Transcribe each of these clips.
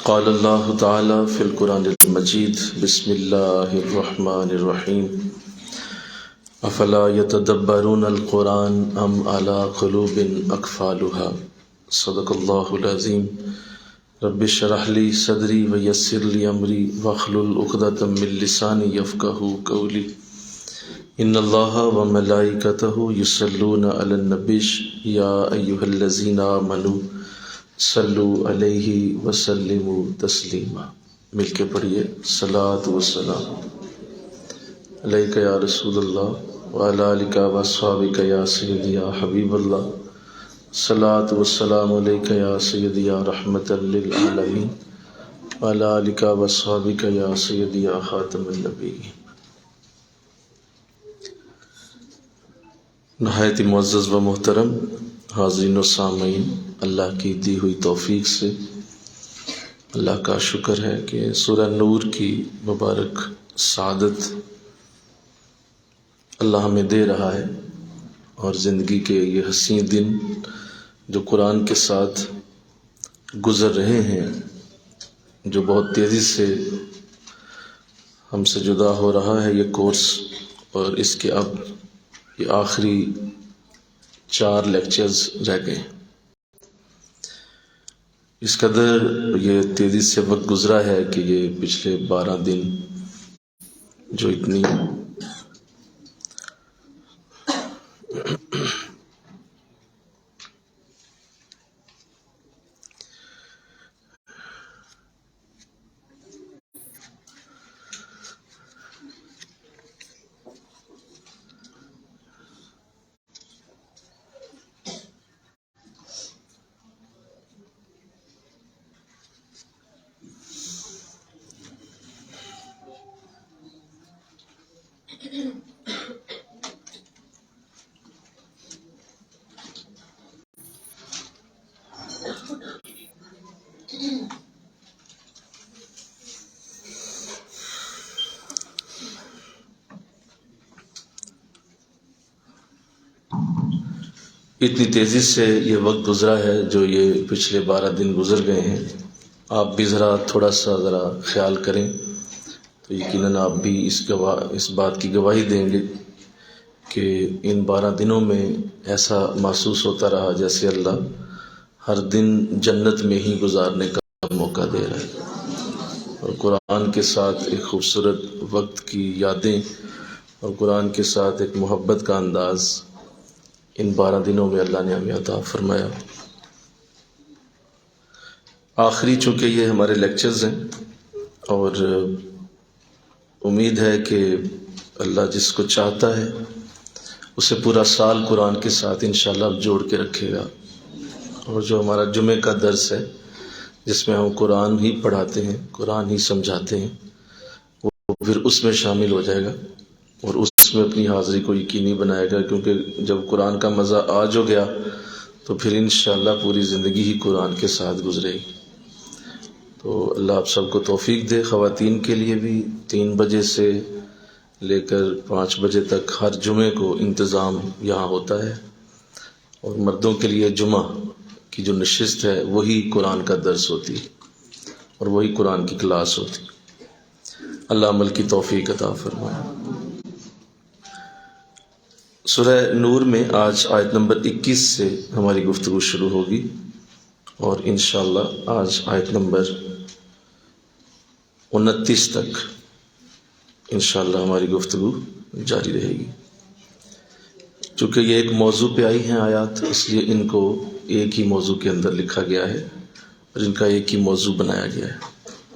قال اللہ تعالی فی القرآن المجید بسم اللہ الرحمن الرحیم افلا یتدبرون القرآن ام علی قلوب اقفالها صدق اللہ العظیم رب اشرح لی صدری ویسر لی امری واحلل عقدۃ من لسانی یفقہوا قولی ان اللہ وملائکتہ یصلون علی النبی یا ایھا الذین آمنوا صلو علیہ وسلموا تسلیما۔ مل کے پڑھیے صلاۃ وسلام علیک یا رسول اللہ وعلی آلک واصحابک یا سیدی یا حبیب اللہ، صلاۃ وسلام علیک یا سیدی یا رحمۃ للعالمین وعلی آلک واصحابک یا سیدی یا خاتم النبیین۔ نہایت معزز و محترم حاضرین و سامعین، اللہ کی دی ہوئی توفیق سے اللہ کا شکر ہے کہ سورہ نور کی مبارک سعادت اللہ ہمیں دے رہا ہے، اور زندگی کے یہ حسین دن جو قرآن کے ساتھ گزر رہے ہیں، جو بہت تیزی سے ہم سے جدا ہو رہا ہے یہ کورس، اور اس کے اب یہ آخری 4 لیکچرز رہ گئے۔ اس قدر یہ تیزی سے وقت گزرا ہے کہ یہ پچھلے 12 دن جو اتنی اتنی تیزی سے یہ وقت گزرا ہے، جو یہ پچھلے 12 دن گزر گئے ہیں، آپ بھی تھوڑا سا خیال کریں تو یقیناً آپ بھی اس بات کی گواہی دیں گے کہ ان 12 دنوں میں ایسا محسوس ہوتا رہا جیسے اللہ ہر دن جنت میں ہی گزارنے کا موقع دے رہا ہے، اور قرآن کے ساتھ ایک خوبصورت وقت کی یادیں اور قرآن کے ساتھ ایک محبت کا انداز ان 12 دنوں میں اللہ نے ہمیں عطا فرمایا۔ آخری چونکہ یہ ہمارے لیکچرز ہیں، اور امید ہے کہ اللہ جس کو چاہتا ہے اسے پورا سال قرآن کے ساتھ انشاءاللہ جوڑ کے رکھے گا، اور جو ہمارا جمعہ کا درس ہے جس میں ہم قرآن ہی پڑھاتے ہیں، قرآن ہی سمجھاتے ہیں، وہ پھر اس میں شامل ہو جائے گا اور اس میں اپنی حاضری کو یقینی بنائے گا، کیونکہ جب قرآن کا مزہ آج ہو گیا تو پھر انشاءاللہ پوری زندگی ہی قرآن کے ساتھ گزرے گی۔ تو اللہ آپ سب کو توفیق دے۔ خواتین کے لیے بھی 3 بجے سے لے کر 5 بجے تک ہر جمعے کو انتظام یہاں ہوتا ہے، اور مردوں کے لیے جمعہ کی جو نشست ہے وہی قرآن کا درس ہوتی ہے اور وہی قرآن کی کلاس ہوتی ہے۔ اللہ عمل کی توفیق عطا فرمائے۔ سورہ نور میں آج آیت نمبر 21 سے ہماری گفتگو شروع ہوگی، اور انشاءاللہ آج آیت نمبر 29 تک انشاءاللہ ہماری گفتگو جاری رہے گی۔ چونکہ یہ ایک موضوع پہ آئی ہیں آیات، اس لیے ان کو ایک ہی موضوع کے اندر لکھا گیا ہے اور ان کا ایک ہی موضوع بنایا گیا ہے۔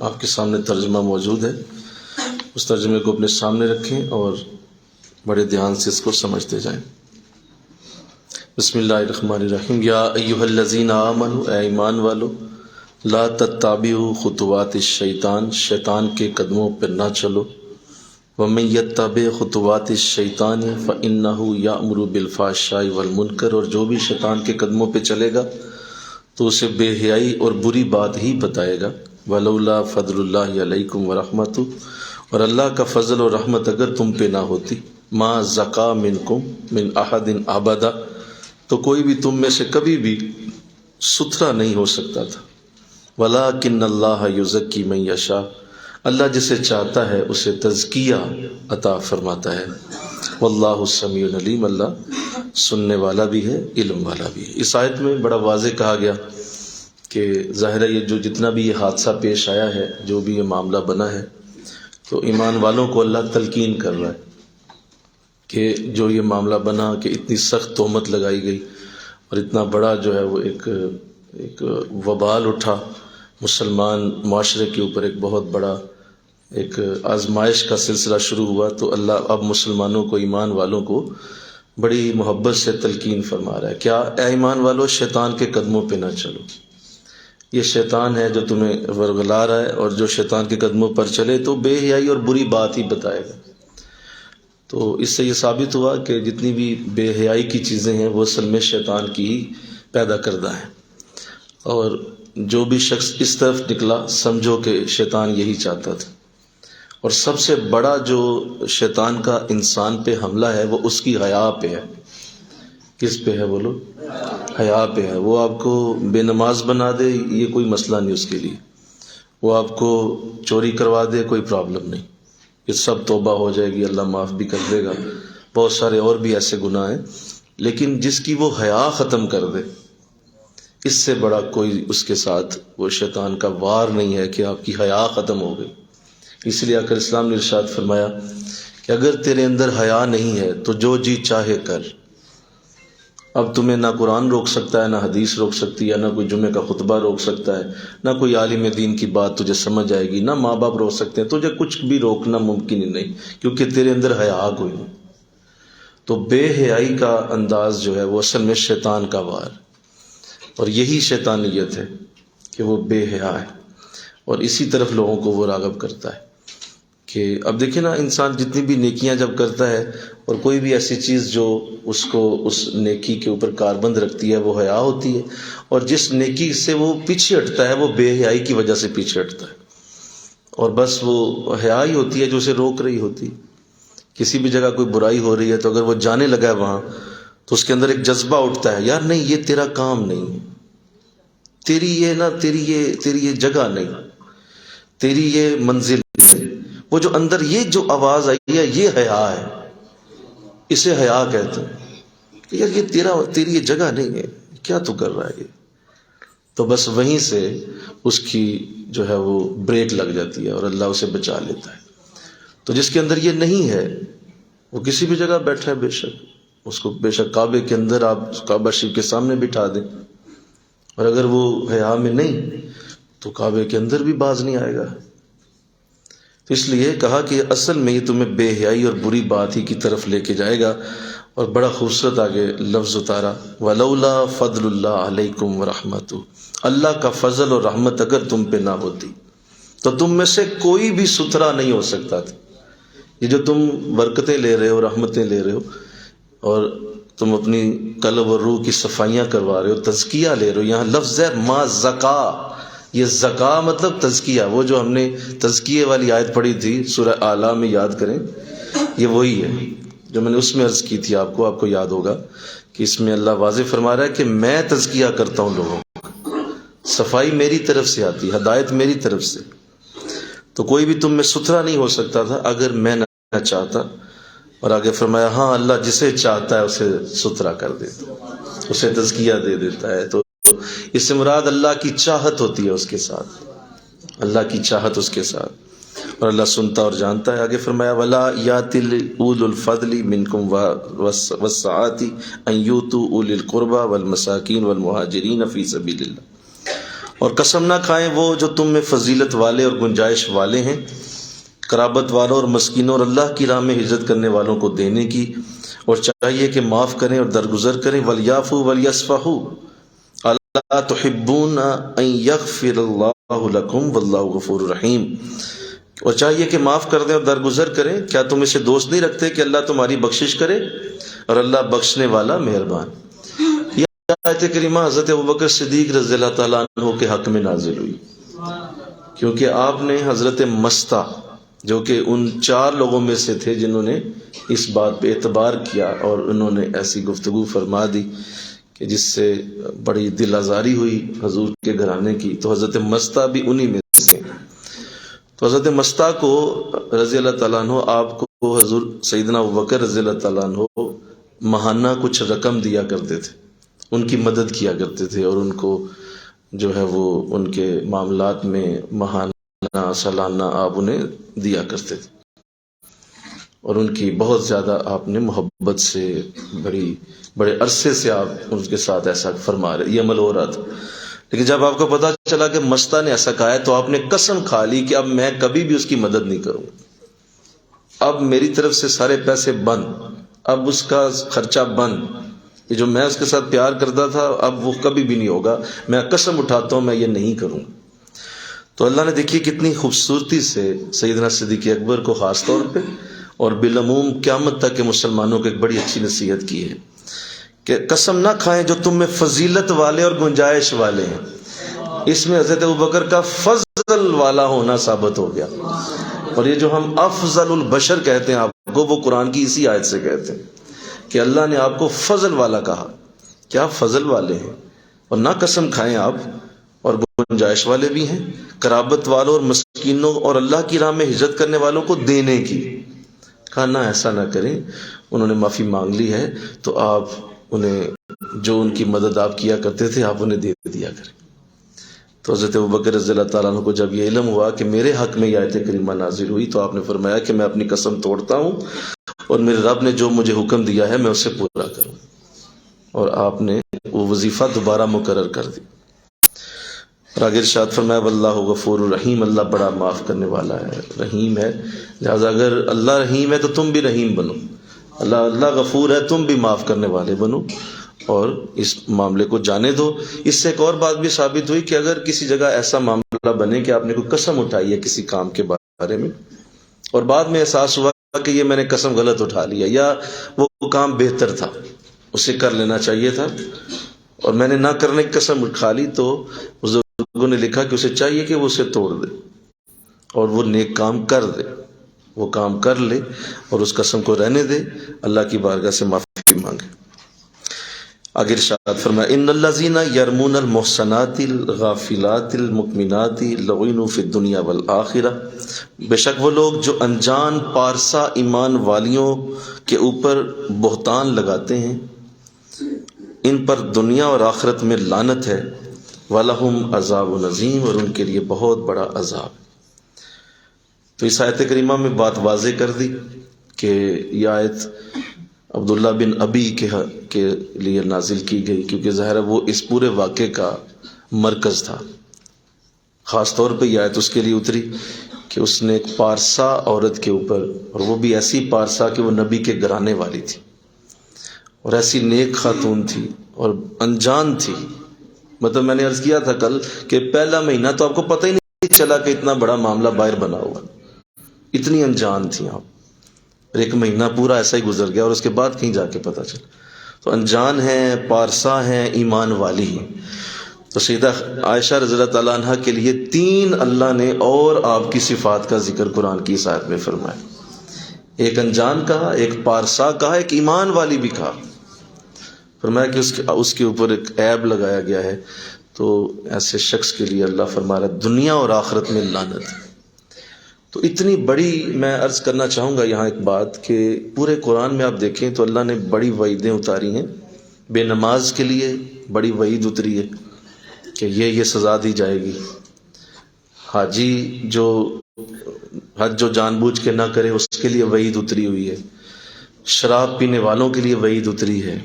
آپ کے سامنے ترجمہ موجود ہے، اس ترجمے کو اپنے سامنے رکھیں اور بڑے دھیان سے اس کو سمجھتے جائیں۔ بسم اللہ الرحمن الرحیم۔ یا ایھا الذین آمنوا، اے ایمان والو، لا تتبعوا خطوات الشیطان، شیطان کے قدموں پر نہ چلو۔ ومن یتبع خطوات الشیطان فانہ یأمر بالفحشاء والمنکر، اور جو بھی شیطان کے قدموں پہ چلے گا تو اسے بے حیائی اور بری بات ہی بتائے گا۔ ولولا فضل اللہ علیکم ورحمتہ، اور اللہ کا فضل اور رحمت اگر تم پہ نہ ہوتی، ما زکا منکم من احد ابدا، تو کوئی بھی تم میں سے کبھی بھی ستھرا نہیں ہو سکتا تھا۔ وَلَٰكِنَّ اللَّهَ يُزَكِّي مَن يَشَاءُ، اللہ جسے چاہتا ہے اسے تزکیہ عطا فرماتا ہے۔ واللہ السمیع العلیم، اللہ سننے والا بھی ہے، علم والا بھی ہے۔ اس آیت میں بڑا واضح کہا گیا کہ ظاہر ہے یہ جو جتنا بھی یہ حادثہ پیش آیا ہے، جو بھی یہ معاملہ بنا ہے، تو ایمان والوں کو اللہ تلقین کر رہا ہے کہ جو یہ معاملہ بنا کہ اتنی سخت تہمت لگائی گئی اور اتنا بڑا جو ہے وہ ایک وبال اٹھا مسلمان معاشرے کے اوپر، ایک بہت بڑا ایک آزمائش کا سلسلہ شروع ہوا، تو اللہ اب مسلمانوں کو، ایمان والوں کو بڑی محبت سے تلقین فرما رہا ہے، کیا اے ایمان والو، شیطان کے قدموں پہ نہ چلو، یہ شیطان ہے جو تمہیں ورگلا رہا ہے، اور جو شیطان کے قدموں پر چلے تو بے حیائی اور بری بات ہی بتائے گا۔ تو اس سے یہ ثابت ہوا کہ جتنی بھی بے حیائی کی چیزیں ہیں وہ اصل میں شیطان کی ہی پیدا کردہ ہیں، اور جو بھی شخص اس طرف نکلا سمجھو کہ شیطان یہی چاہتا تھا۔ اور سب سے بڑا جو شیطان کا انسان پہ حملہ ہے وہ اس کی حیا پہ ہے۔ کس پہ ہے بولو؟ حیا پہ ہے۔ وہ آپ کو بے نماز بنا دے، یہ کوئی مسئلہ نہیں اس کے لیے، وہ آپ کو چوری کروا دے، کوئی پرابلم نہیں، یہ سب توبہ ہو جائے گی، اللہ معاف بھی کر دے گا۔ بہت سارے اور بھی ایسے گناہ ہیں، لیکن جس کی وہ حیا ختم کر دے، اس سے بڑا کوئی اس کے ساتھ وہ شیطان کا وار نہیں ہے کہ آپ کی حیا ختم ہو گئی۔ اس لیے آقا اسلام نے ارشاد فرمایا کہ اگر تیرے اندر حیا نہیں ہے تو جو جی چاہے کر۔ اب تمہیں نہ قرآن روک سکتا ہے، نہ حدیث روک سکتی ہے، نہ کوئی جمعے کا خطبہ روک سکتا ہے، نہ کوئی عالم دین کی بات تجھے سمجھ آئے گی، نہ ماں باپ روک سکتے ہیں، تجھے کچھ بھی روکنا ممکن ہی نہیں، کیونکہ تیرے اندر حیا کوئی نہیں۔ تو بے حیائی کا انداز جو ہے وہ اصل میں شیطان کا وار، اور یہی شیطانیت ہے کہ وہ بے حیا ہے، اور اسی طرف لوگوں کو وہ راغب کرتا ہے کہ اب دیکھیں نا، انسان جتنی بھی نیکیاں جب کرتا ہے اور کوئی بھی ایسی چیز جو اس کو اس نیکی کے اوپر کاربند رکھتی ہے وہ حیا ہوتی ہے، اور جس نیکی سے وہ پیچھے ہٹتا ہے وہ بے حیائی کی وجہ سے پیچھے ہٹتا ہے، اور بس وہ حیا ہی ہوتی ہے جو اسے روک رہی ہوتی۔ کسی بھی جگہ کوئی برائی ہو رہی ہے تو اگر وہ جانے لگا ہے وہاں تو اس کے اندر ایک جذبہ اٹھتا ہے، یار نہیں، یہ تیرا کام نہیں ہے، تیری یہ جگہ نہیں، تیری یہ منزل نہیں۔ وہ جو اندر یہ جو آواز آئی ہے یہ حیا ہے، اسے حیا کہتے ہیں کہ یار یہ تیری یہ جگہ نہیں ہے، کیا تو کر رہا ہے یہ؟ تو بس وہیں سے اس کی جو ہے وہ بریک لگ جاتی ہے اور اللہ اسے بچا لیتا ہے۔ تو جس کے اندر یہ نہیں ہے وہ کسی بھی جگہ بیٹھا ہے، بے شک اس کو بے شک کعبے کے اندر آپ کعبہ شریف کے سامنے بٹھا دیں، اور اگر وہ حیا میں نہیں تو کعبے کے اندر بھی باز نہیں آئے گا۔ تو اس لیے کہا کہ اصل میں یہ تمہیں بے حیائی اور بری بات ہی کی طرف لے کے جائے گا، اور بڑا خوبصورت آگے لفظ اتارا، وَلَوْلَا فَضْلُ اللَّهِ عَلَيْكُمْ وَرَحْمَتُهُ، اللہ کا فضل اور رحمت اگر تم پہ نہ ہوتی تو تم میں سے کوئی بھی ستھرا نہیں ہو سکتا تھا۔ یہ جو تم برکتیں لے رہے ہو، رحمتیں لے رہے ہو، اور تم اپنی قلب اور روح کی صفائیاں کروا رہے ہو، تزکیہ لے رہے ہو، یہاں لفظ ہے ما زکا، یہ زکا مطلب تزکیہ، وہ جو ہم نے تزکیے والی آیت پڑھی تھی سورہ اعلیٰ میں، یاد کریں، یہ وہی ہے جو میں نے اس میں عرض کی تھی، آپ کو یاد ہوگا کہ اس میں اللہ واضح فرما رہا ہے کہ میں تزکیہ کرتا ہوں لوگوں کو، صفائی میری طرف سے آتی، ہدایت میری طرف سے، تو کوئی بھی تم میں ستھرا نہیں ہو سکتا تھا اگر میں نہ چاہتا۔ اور آگے فرمایا ہاں اللہ جسے چاہتا ہے اسے ستھرا کر دیتا، اسے تزکیہ دے دیتا ہے۔ تو اس سے مراد اللہ کی چاہت ہوتی ہے اس کے ساتھ، اللہ کی چاہت اس کے ساتھ، اور اللہ سنتا اور جانتا ہے۔ آگے فرمایا وَلَا يَأْتَلِ أُولُو الْفَضْلِ مِنْكُمْ وَالسَّعَةِ أَنْ يُؤْتُوا أُولِي الْقُرْبَى وَالْمَسَاكِينَ وَالْمُهَاجِرِينَ فِي سَبِيلِ اللَّهِ، اور قسم نہ کھائیں وہ جو تم میں فضیلت والے اور گنجائش والے ہیں، قرابت والوں اور مسکینوں اور اللہ کی راہ میں ہجرت کرنے والوں کو دینے کی، اور چاہیے کہ معاف کریں اور درگزر کریں۔ وَلْيَعْفُوا وَلْيَصْفَحُوا أَلَا تُحِبُّونَ أَن يَغْفِرَ اللَّهُ لَكُمْ وَاللَّهُ غَفُورٌ رَحِيمٌ، اور چاہیے کہ معاف کر دیں اور درگزر کریں۔ کیا تم اسے دوست نہیں رکھتے کہ اللہ تمہاری بخشش کرے، اور اللہ بخشنے والا مہربان۔ یہ آیت کریمہ حضرت ابوبکر صدیق رضی اللہ تعالیٰ عنہ کے حق میں نازل ہوئی، کیونکہ آپ نے حضرت مستہ جو کہ ان 4 لوگوں میں سے تھے جنہوں نے اس بات پہ اعتبار کیا، اور انہوں نے ایسی گفتگو فرما دی کہ جس سے بڑی دل آزاری ہوئی حضور کے گھرانے کی، تو حضرت مستہ بھی انہی میں سے۔ تو حضرت مستہ کو رضی اللہ تعالیٰ عنہ، آپ کو حضور سیدنا ابوبکر رضی اللہ تعالیٰ عنہ ماہانہ کچھ رقم دیا کرتے تھے، ان کی مدد کیا کرتے تھے، اور ان کو جو ہے وہ ان کے معاملات میں ماہانہ سالانہ آپ انہیں دیا کرتے تھے، اور ان کی بہت زیادہ آپ نے محبت سے بڑے عرصے سے آپ ان کے ساتھ ایسا فرما رہے، یہ عمل ہو رہا تھا۔ لیکن جب آپ کو پتا چلا کہ مستہ نے ایسا کہا ہے، تو آپ نے قسم کھا لی کہ اب میں کبھی بھی اس کی مدد نہیں کروں، اب میری طرف سے سارے پیسے بند، اب اس کا خرچہ بند، یہ جو میں اس کے ساتھ پیار کرتا تھا اب وہ کبھی بھی نہیں ہوگا، میں قسم اٹھاتا ہوں میں یہ نہیں کروں۔ تو اللہ نے دیکھیے کتنی خوبصورتی سے سیدنا صدیق اکبر کو خاص طور پہ اور بالعموم قیامت تک کے مسلمانوں کو ایک بڑی اچھی نصیحت کی ہے کہ قسم نہ کھائیں جو تم میں فضیلت والے اور گنجائش والے ہیں۔ اس میں حضرت ابوبکر کا فضل والا ہونا ثابت ہو گیا، اور یہ جو ہم افضل البشر کہتے ہیں آپ کو، وہ قرآن کی اسی آیت سے کہتے ہیں کہ اللہ نے آپ کو فضل والا کہا، کیا فضل والے ہیں، اور نہ قسم کھائیں آپ، اور گنجائش والے بھی ہیں، قرابت والوں اور مسکینوں اور اللہ کی راہ میں ہجرت کرنے والوں کو دینے کی۔ کہا نہ ایسا نہ کریں، انہوں نے معافی مانگ لی ہے تو آپ انہیں جو ان کی مدد آپ کیا کرتے تھے آپ انہیں دے دیا کریں۔ تو حضرت ابوبکر رضی اللہ تعالیٰ عنہ کو جب یہ علم ہوا کہ میرے حق میں یہ آیت کریمہ نازل ہوئی، تو آپ نے فرمایا کہ میں اپنی قسم توڑتا ہوں، اور میرے رب نے جو مجھے حکم دیا ہے میں اسے پورا کروں، اور آپ نے وہ وظیفہ دوبارہ مقرر کر دی۔ اور آگے ارشاد فرمایا واللہ غفور الرحیم، اللہ بڑا معاف کرنے والا ہے، رحیم ہے، لہٰذا اگر اللہ رحیم ہے تو تم بھی رحیم بنو، اللہ غفور ہے تم بھی معاف کرنے والے بنو، اور اس معاملے کو جانے دو۔ اس سے ایک اور بات بھی ثابت ہوئی کہ اگر کسی جگہ ایسا معاملہ بنے کہ آپ نے کوئی قسم اٹھائی ہے کسی کام کے بارے میں، اور بعد میں احساس ہوا کہ یہ میں نے قسم غلط اٹھا لیا، یا وہ کام بہتر تھا، اسے کر لینا چاہیے تھا، اور میں نے نہ کرنے کی قسم اٹھا لی، تو بزرگوں نے لکھا کہ اسے چاہیے کہ وہ اسے توڑ دے اور وہ نیک کام کر دے، وہ کام کر لے اور اس قسم کو رہنے دے، اللہ کی بارگاہ سے معافی مانگے۔ آگے ارشاد فرمایا ان الذین یرمون المحصنات الغافلات المؤمنات لعنوا فی الدنیا والآخرہ، بے شک وہ لوگ جو انجان پارسا ایمان والیوں کے اوپر بہتان لگاتے ہیں، ان پر دنیا اور آخرت میں لعنت ہے، وَلَهُمْ عَذَابٌ عَظِيمٌ، اور ان کے لیے بہت بڑا عذاب۔ تو اس آیت کریمہ میں بات واضح کر دی کہ یہ آیت عبداللہ بن ابی کے لیے نازل کی گئی، کیونکہ ظاہر ہے وہ اس پورے واقعے کا مرکز تھا، خاص طور پہ یہ آیت اس کے لیے اتری کہ اس نے ایک پارسا عورت کے اوپر، اور وہ بھی ایسی پارسا کہ وہ نبی کے گھرانے والی تھی، اور ایسی نیک خاتون تھی اور انجان تھی۔ مطلب میں نے عرض کیا تھا کل کہ پہلا مہینہ تو آپ کو پتہ ہی نہیں چلا کہ اتنا بڑا معاملہ باہر بنا ہوا، اتنی انجان تھی آپ، اور ایک مہینہ پورا ایسا ہی گزر گیا، اور اس کے بعد کہیں جا کے پتہ چلا۔ تو انجان ہیں، پارسا ہیں، ایمان والی ہیں۔ تو سیدہ عائشہ رضی اللہ تعالیٰ عنہ کے لیے 3 اللہ نے اور آپ کی صفات کا ذکر قرآن کی اس آیت میں فرمایا، ایک انجان کہا، ایک پارسا کہا، ایک ایمان والی بھی کہا۔ فرمایا کہ اس کے اوپر ایک عیب لگایا گیا ہے، تو ایسے شخص کے لیے اللہ فرما رہا ہے دنیا اور آخرت میں لعنت۔ تو اتنی بڑی، میں عرض کرنا چاہوں گا یہاں ایک بات کہ پورے قرآن میں آپ دیکھیں تو اللہ نے بڑی وعیدیں اتاری ہیں، بے نماز کے لیے بڑی وعید اتری ہے کہ یہ سزا دی جائے گی، حاجی جو حج جو جان بوجھ کے نہ کرے اس کے لیے وعید اتری ہوئی ہے، شراب پینے والوں کے لیے وعید اتری ہے،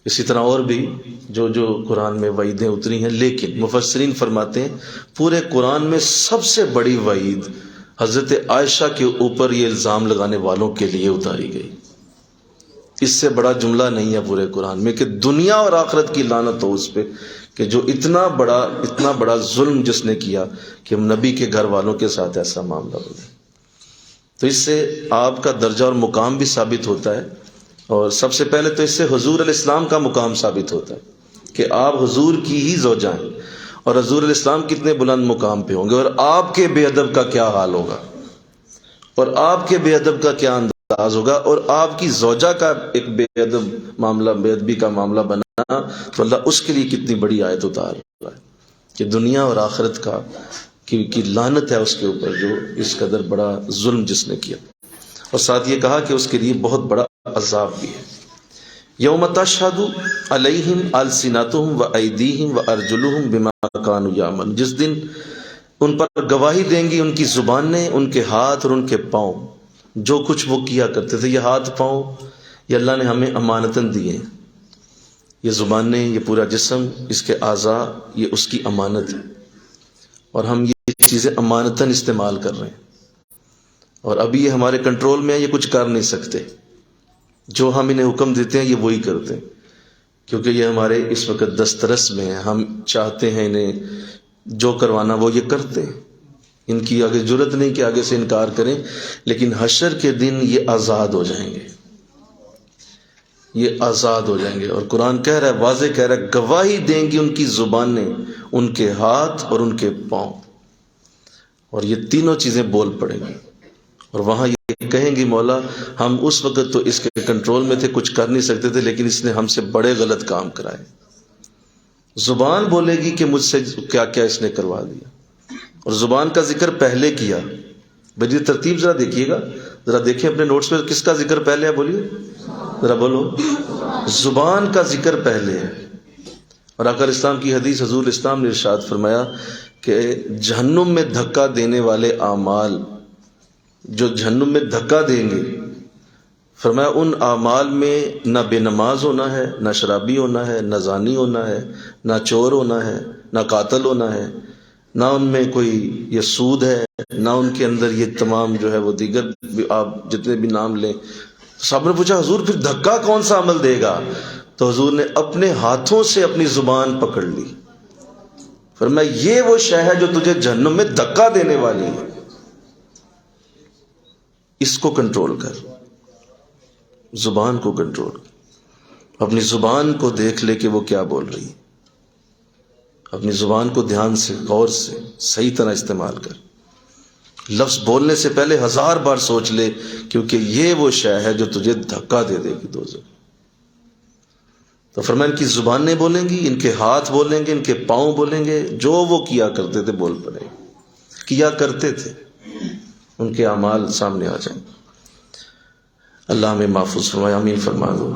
اسی طرح اور بھی جو قرآن میں وعیدیں اتری ہیں۔ لیکن مفسرین فرماتے ہیں پورے قرآن میں سب سے بڑی وعید حضرت عائشہ کے اوپر یہ الزام لگانے والوں کے لیے اتاری گئی۔ اس سے بڑا جملہ نہیں ہے پورے قرآن میں کہ دنیا اور آخرت کی لعنت ہو اس پہ کہ جو اتنا بڑا ظلم جس نے کیا کہ نبی کے گھر والوں کے ساتھ ایسا معاملہ ہو گیا۔ تو اس سے آپ کا درجہ اور مقام بھی ثابت ہوتا ہے، اور سب سے پہلے تو اس سے حضور علیہ السلام کا مقام ثابت ہوتا ہے کہ آپ حضور کی ہی زوجہ ہیں، اور حضور علیہ السلام کتنے بلند مقام پہ ہوں گے، اور آپ کے بے ادب کا کیا حال ہوگا، اور آپ کے بے ادب کا کیا انداز انداز ہوگا، اور آپ کی زوجہ کا ایک بے ادب معاملہ، بے ادبی کا معاملہ بنا، تو اللہ اس کے لیے کتنی بڑی آیت اتار رہا ہے کہ دنیا اور آخرت کا کی لعنت ہے اس کے اوپر جو اس قدر بڑا ظلم جس نے کیا، اور ساتھ یہ کہا کہ اس کے لیے بہت بڑا عذاب بھی ہے۔ یوم تشہد علیہم السنتہم وایدیہم وارجلہم بما کانوا یعملون، جس دن ان پر گواہی دیں گی ان کی زبانیں، ان کے ہاتھ اور ان کے پاؤں، جو کچھ وہ کیا کرتے تھے۔ یہ ہاتھ پاؤں یہ اللہ نے ہمیں امانتاً دیے ہیں، یہ زبانیں، یہ پورا جسم، اس کے اعضاء، یہ اس کی امانت ہے، اور ہم یہ چیزیں امانتاً استعمال کر رہے ہیں، اور ابھی یہ ہمارے کنٹرول میں ہے، یہ کچھ کر نہیں سکتے، جو ہم انہیں حکم دیتے ہیں یہ وہی کرتے ہیں، کیونکہ یہ ہمارے اس وقت دسترس میں ہیں، ہم چاہتے ہیں انہیں جو کروانا وہ یہ کرتے ہیں، ان کی آگے جرت نہیں کہ آگے سے انکار کریں، لیکن حشر کے دن یہ آزاد ہو جائیں گے، یہ آزاد ہو جائیں گے، اور قرآن کہہ رہا ہے، واضح کہہ رہا ہے، گواہی دیں گی ان کی زبانیں، ان کے ہاتھ اور ان کے پاؤں، اور یہ تینوں چیزیں بول پڑیں گی، اور وہاں یہ کہیں گی مولا ہم اس وقت تو اس کے کنٹرول میں تھے، کچھ کر نہیں سکتے تھے، لیکن اس نے ہم سے بڑے غلط کام کرائے۔ زبان بولے گی کہ مجھ سے کیا کیا اس نے کروا دیا، اور زبان کا ذکر پہلے کیا۔ بھئی ترتیب ذرا دیکھیے گا، ذرا دیکھیں اپنے نوٹس میں کس کا ذکر پہلے ہے، بولیے ذرا بولو۔ زبان کا ذکر پہلے ہے، اور آقا اسلام کی حدیث، حضور اسلام نے ارشاد فرمایا کہ جہنم میں دھکا دینے والے اعمال جو جہنم میں دھکا دیں گے، فرمایا ان اعمال میں نہ بے نماز ہونا ہے، نہ شرابی ہونا ہے، نہ زانی ہونا ہے، نہ چور ہونا ہے، نہ قاتل ہونا ہے، نہ ان میں کوئی یہ سود ہے، نہ ان کے اندر یہ تمام جو ہے وہ دیگر آپ جتنے بھی نام لیں۔ صاحب نے پوچھا حضور پھر دھکا کون سا عمل دے گا؟ تو حضور نے اپنے ہاتھوں سے اپنی زبان پکڑ لی، فرمایا یہ وہ شے ہے جو تجھے جہنم میں دھکا دینے والی ہے، اس کو کنٹرول کر، زبان کو کنٹرول کر، اپنی زبان کو دیکھ لے کہ وہ کیا بول رہی ہے، اپنی زبان کو دھیان سے، غور سے، صحیح طرح استعمال کر، لفظ بولنے سے پہلے 1000 بار سوچ لے، کیونکہ یہ وہ شے ہے جو تجھے دھکا دے دے گی دوزخ۔ تو فرمایا ان کی زبانیں بولیں گی، ان کے ہاتھ بولیں گے، ان کے پاؤں بولیں گے، جو وہ کیا کرتے تھے بول پڑے، کیا کرتے تھے، ان کے اعمال سامنے آ جائیں۔ اللہ ہمیں محفوظ فرمائے، آمین فرما دو۔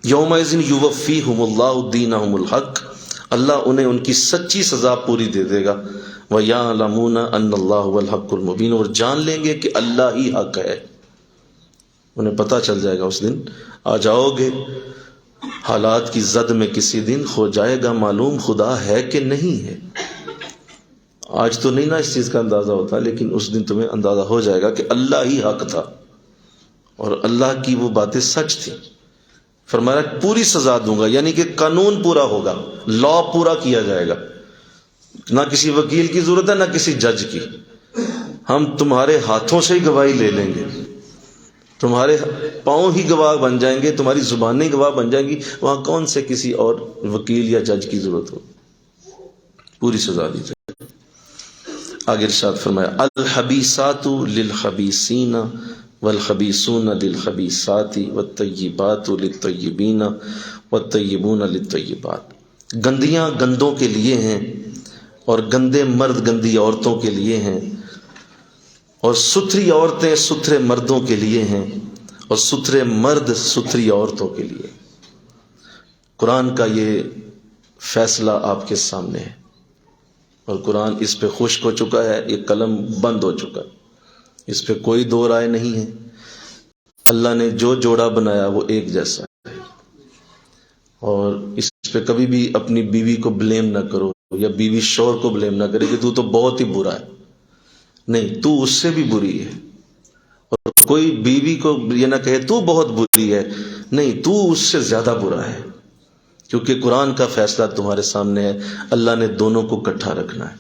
یومئذ یوفیہم اللہ دینہم الحق، اللہ انہیں ان کی سچی سزا پوری دے دے گا۔ وَيَعْلَمُونَ أَنَّ اللَّهُ هُوَ الْحَقُّ الْمُبِينُ، اور جان لیں گے کہ اللہ ہی حق ہے، انہیں پتہ چل جائے گا۔ اس دن آ جاؤ گے حالات کی زد میں، کسی دن ہو جائے گا معلوم خدا ہے کہ نہیں ہے۔ آج تو نہیں نا اس چیز کا اندازہ ہوتا، لیکن اس دن تمہیں اندازہ ہو جائے گا کہ اللہ ہی حق تھا اور اللہ کی وہ باتیں سچ تھی۔ فرمایا پوری سزا دوں گا، یعنی کہ قانون پورا ہوگا، لا پورا کیا جائے گا، نہ کسی وکیل کی ضرورت ہے نہ کسی جج کی، ہم تمہارے ہاتھوں سے ہی گواہی لے لیں گے، تمہارے پاؤں ہی گواہ بن جائیں گے، تمہاری زبانیں گواہ بن جائیں گی، وہاں کون سے کسی اور وکیل یا جج کی ضرورت ہو، پوری سزا دی جائے۔ آگے ارشاد فرمایا الخبیثات للخبیثین والخبیثون للخبیثات والطیبات للطیبین والطیبون للطیبات، گندیاں گندوں کے لیے ہیں، اور گندے مرد گندی عورتوں کے لیے ہیں، اور ستھری عورتیں ستھرے مردوں کے لیے ہیں، اور ستھرے مرد ستھری عورتوں کے لیے۔ قرآن کا یہ فیصلہ آپ کے سامنے ہے، اور قرآن اس پہ خشک ہو چکا ہے، یہ قلم بند ہو چکا ہے، اس پہ کوئی دو رائے نہیں ہے۔ اللہ نے جو جوڑا بنایا وہ ایک جیسا ہے، اور اس پہ کبھی بھی اپنی بیوی کو بلیم نہ کرو، یا بیوی شوہر کو بلیم نہ کرے کہ تو بہت ہی برا ہے، نہیں، تو اس سے بھی بری ہے، اور کوئی بیوی کو یہ نہ کہے تو بہت بری ہے، نہیں، تو اس سے زیادہ برا ہے، کیونکہ قرآن کا فیصلہ تمہارے سامنے ہے، اللہ نے دونوں کو اکٹھا رکھنا ہے۔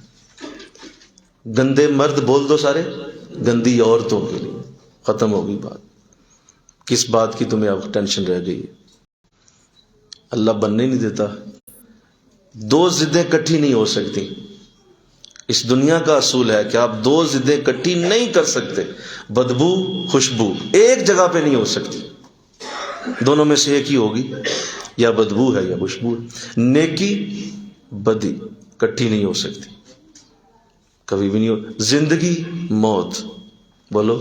گندے مرد بول دو سارے، گندی عورتوں کے لیے، ختم ہوگی بات۔ کس بات کی تمہیں اب ٹینشن رہ گئی ہے؟ اللہ بننے نہیں دیتا، دو ضدیں کٹھی نہیں ہو سکتی، اس دنیا کا اصول ہے کہ آپ دو ضدیں اکٹھی نہیں کر سکتے. بدبو خوشبو ایک جگہ پہ نہیں ہو سکتی، دونوں میں سے ایک ہی ہوگی، یا بدبو ہے یا خوشبو ہے. نیکی بدی اکٹھی نہیں ہو سکتی، کبھی بھی نہیں ہو. زندگی موت بولو